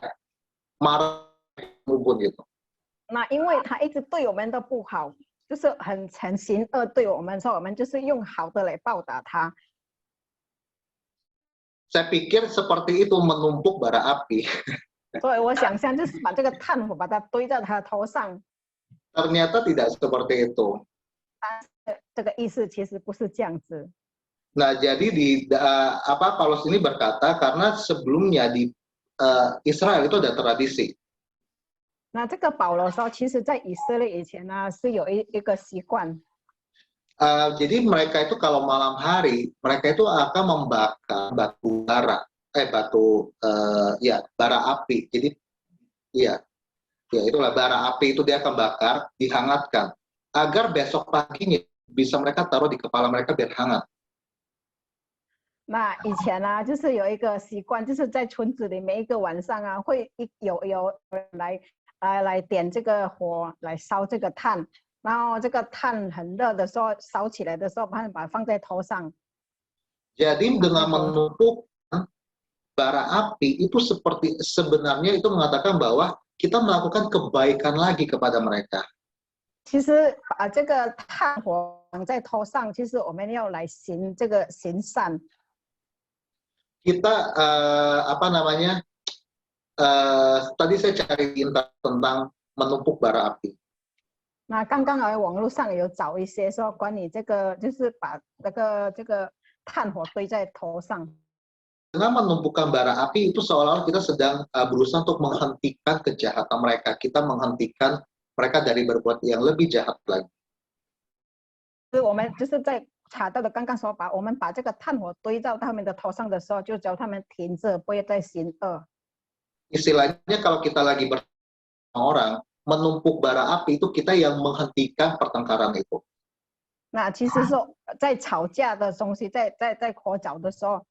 marah ubun gitu. 那因为他一直对我们的不好，就是很行恶对我们，所以我们就是用好的来报答他。 Saya pikir seperti itu menumpuk bara api. 所以我想象就是把这个炭火把它堆在他头上。 Ternyata tidak seperti itu. 这个意思其实不是这样子。 Nah, jadi Paulus ini berkata karena sebelumnya di Israel itu ada tradisi. 那这个保罗说，其实在以色列以前呢，是有一个习惯。 Jadi mereka itu kalau malam hari mereka itu akan membakar bara api. Jadi itulah bara api itu dia akan bakar, dihangatkan agar besok paginya bisa mereka taruh di kepala mereka biar hangat. 那以前呢，就是有一个习惯，就是在村子里每一个晚上啊，会有人来点这个火来烧这个炭。 然后这个炭很热的时候，烧起来的时候，把它放在头上。 Jadi dengan menumpuk bara api itu sebenarnya itu mengatakan bahwa kita melakukan kebaikan lagi kepada mereka. 其实把这个炭火放在头上，其实我们要来行这个行善。 Kita tadi saya cari tentang menumpuk bara api. 那刚刚网络上有找一些说关于这个，就是把这个炭火堆在头上。 Dengan menumpukan bara api itu seolah-olah kita sedang berusaha untuk menghentikan kejahatan mereka. Kita menghentikan mereka dari berbuat yang lebih jahat lagi. 就是我们就是在查到的刚刚说我们把这个炭火堆到他们的头上的时候，就叫他们停止，不要再行恶。 Istilahnya kalau kita lagi bersama orang menumpuk bara api itu kita yang menghentikan pertengkaran itu. 那其实是在吵架的东西，在口角的时候，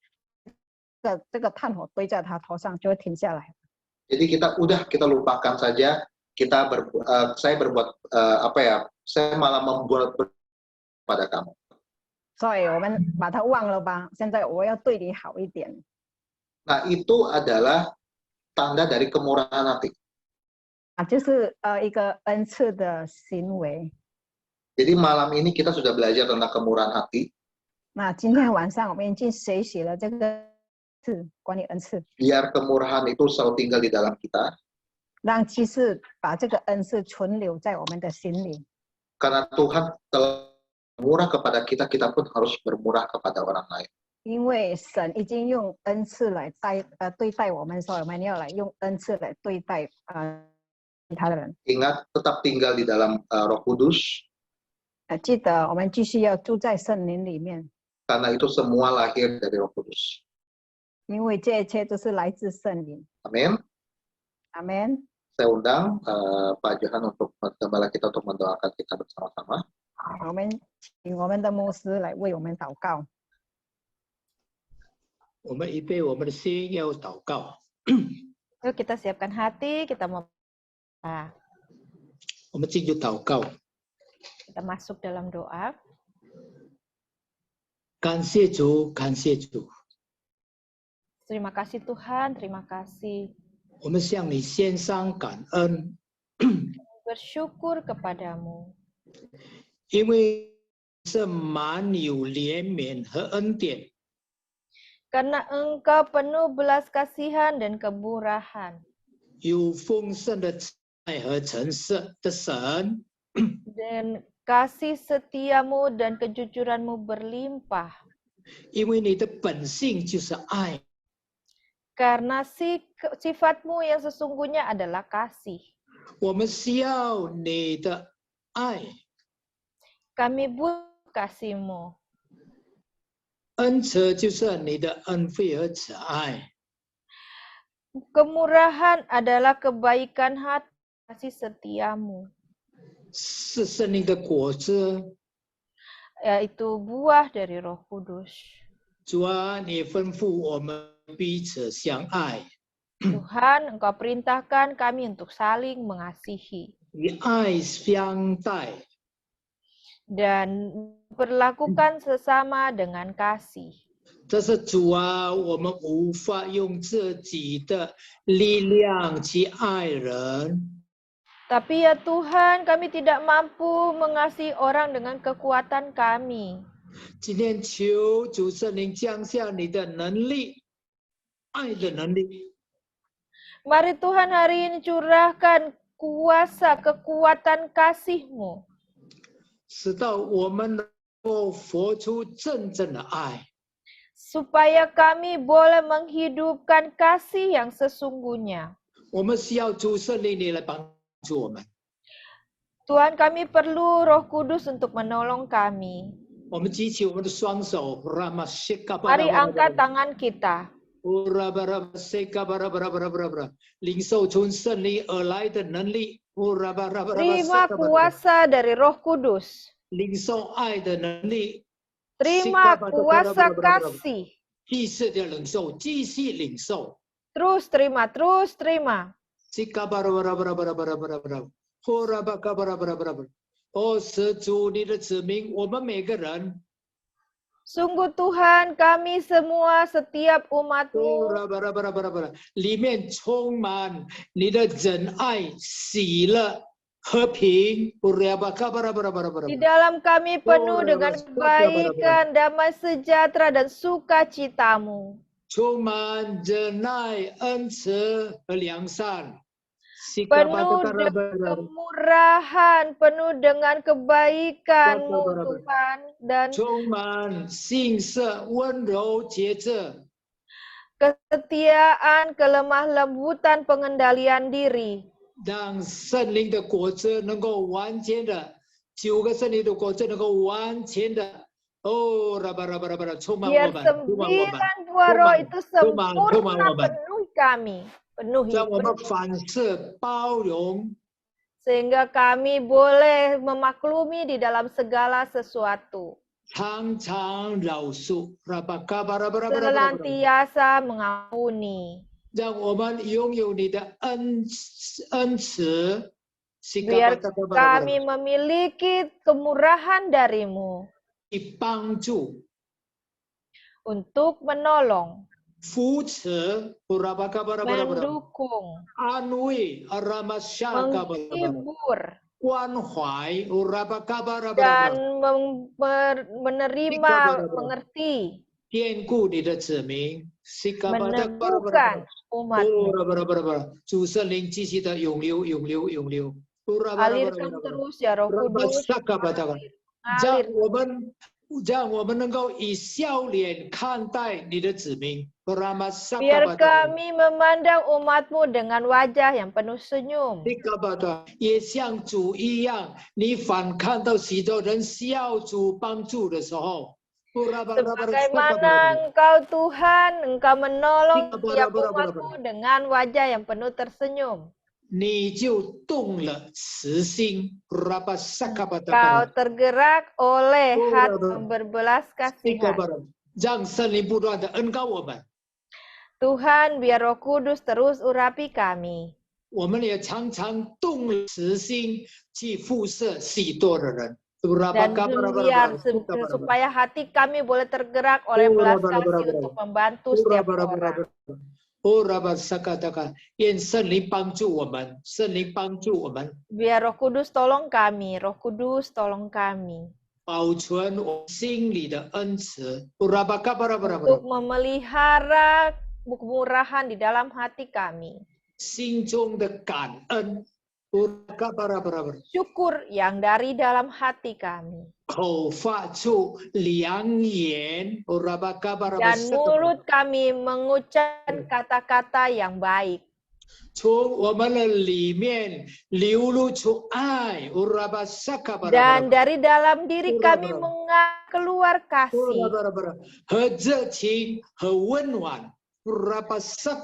这个炭火堆在他头上就会停下来。 Jadi kita lupakan saja. Saya berbuat saya malah membuat pada kamu. 所以我们把它忘了吧。现在我要对你好一点。 Nah, itu adalah tanda dari kemurahan hati. 就是一个恩赐的行为。 Jadi malam ini kita sudah belajar tentang kemurahan hati. 那今天晚上我们已经学习了这个关于恩赐， biar kemurahan itu selalu tinggal di dalam kita. 让祭司把这个恩赐存留在我们的心里。 Karena Tuhan telah murah kepada kita, kita pun harus bermurah kepada orang lain. 因为神已经用恩赐来对待我们，所以我们要来用恩赐来对待其他的人。 Ingat, tetap tinggal di dalam Roh Kudus. 记得我们继续要住在圣灵里面， Karena itu semua lahir dari Roh Kudus. 因为这一切都是来自圣灵。 Amin. 阿门。 Saya undang Pak Johan untuk gembala kita untuk mendoakan kita bersama-sama. 我们请我们的牧师来为我们祷告。 我们预备我们的心要祷告。 Yuk kita siapkan hati, kita mau 我们进入祷告。 kita masuk dalam doa. 感谢主，感谢主， Terima kasih Tuhan, terima kasih. 我们向你献上感恩， Bersyukur kepadamu. 因为是满有怜悯和恩典。 Karena Engkau penuh belas kasihan dan kemurahan. 有丰盛的慈爱和诚实的神， Dan kasih setiamu dan kejujuranmu berlimpah. 因为你的本性就是爱， Karena sifatmu yang sesungguhnya adalah kasih. 我们需要你的爱， Kami butuh kasih-Mu. 恩慈就是你的恩惠和慈爱。 Kemurahan adalah kebaikan hati, kasih setiamu. 是圣灵的果子。 Yaitu buah dari Roh Kudus. 主啊，你吩咐我们彼此相爱， Tuhan, Engkau perintahkan kami untuk saling mengasihi 以爱相待。 dan perlakukan sesama dengan kasih. 这是主啊，我们无法用自己的力量去爱人， Tapi ya Tuhan, kami tidak mampu mengasihi orang dengan kekuatan kami. 今天求主圣灵降下你的能力，爱的能力， Mari Tuhan hari ini curahkan kuasa kekuatan kasih-Mu. 使到我们能够活出真正的爱。 Supaya kami boleh menghidupkan kasih yang sesungguhnya. 我们需要主圣灵你来帮助我们。 Tuhan, kami perlu Roh Kudus untuk menolong kami. 我们举起我们的双手， Mari angkat tangan kita. 领受从圣灵而来的能力， Terima kuasa dari Roh Kudus. 领受爱的能力， Terima kuasa kasih. 继续的领受，继续领受。 Terus terima, terus terima. 哦，是主你的子民，我们每个人， Sungguh Tuhan, kami semua setiap umat-Mu 里面充满你的仁爱、喜乐、和平。 di dalam kami penuh dengan kebaikan, damai sejahtera dan sukacita-Mu. 充满仁爱、恩慈和良善。 Penuh dengan kemurahan, penuh dengan kebaikan-Mu Tuhan, dan 充满信实、温柔、节制。 kesetiaan, kelemah lembutan, pengendalian diri. 让圣灵的果子能够完全的，9个圣灵的果子能够完全的，哦，充满我 Biar 们，充满我们， 9 buah roh itu Tuhan, sempurna Tuhan. penuhi kami, penuhi. 让我们凡事包容， Sehingga kami boleh memaklumi di dalam segala sesuatu. 常常饶恕， Senantiasa mengampuni. 让我们拥有你的恩慈， Biar kami memiliki kemurahan dari-Mu 去帮助、 untuk menolong, 扶持， mendukung, 安慰， menghibur, 关怀， dan menerima, mengerti. 眷顾你的子民， meneguhkan umatmu. 主圣灵继续的涌流，涌流，涌流。 Alirkan terus ya Roh Kudus. 让我们能够以笑脸看待你的子民。 Biar kami memandang umatmu dengan wajah yang penuh senyum. 也像主一样，你反看到许多人需要主帮助的时候， Sebagaimana Engkau Tuhan, Engkau menolong setiap umatmu dengan wajah yang penuh tersenyum. 你就动了慈心。 Kau tergerak oleh hati yang berbelas kasihan. 让圣灵不断的恩膏我们。 Tuhan, biar Roh Kudus terus urapi kami. 我们也常常动了慈心去辐射许多的人。 Dan biar supaya hati kami boleh tergerak oleh belas kasih untuk membantu setiap orang. 愿圣灵帮助我们，圣灵帮助我们， Biar Roh Kudus tolong kami, Roh Kudus tolong kami. 保存我心里的恩慈。 Untuk memelihara kemurahan di dalam hati kami. 心中的感恩。 Syukur yang dari dalam hati kami. 口发出良言。 Dan mulut kami mengucapkan kata-kata yang baik. 从我们的里面流露出爱。 Dan dari dalam diri kami keluar kasih. 和热情和温暖。 Kasih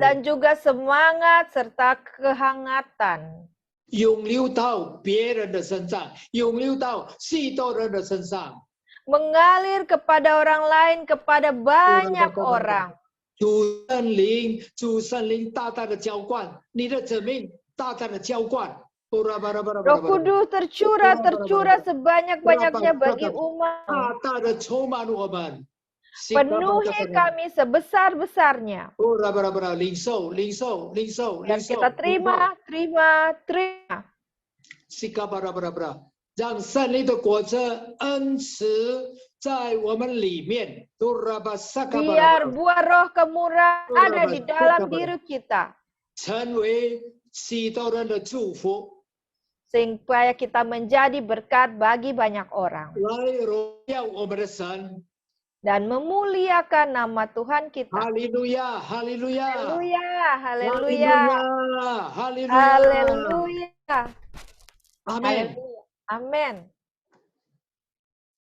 dan juga semangat serta kehangatan. 涌流到别人的身上，涌流到许多人的身上。 Mengalir kepada orang lain, kepada banyak orang. 主圣灵大大的浇灌你的子民，大大的浇灌。 Roh Kudus tercurah sebanyak-banyaknya bagi umat. 大大的充满我们。 Penuhi kami sebesar-besarnya. 领受，领受，领受， Dan kita terima. 让圣灵的果子恩慈在我们里面。 Biar buah roh kemurahan ada di dalam diri kita. 成为许多人的祝福。 Supaya kita menjadi berkat bagi banyak orang. 来荣耀我们的神。 Dan memuliakan nama Tuhan kita. Haleluya, haleluya. Haleluya, haleluya. Haleluya. Haleluya. Amin. Amin.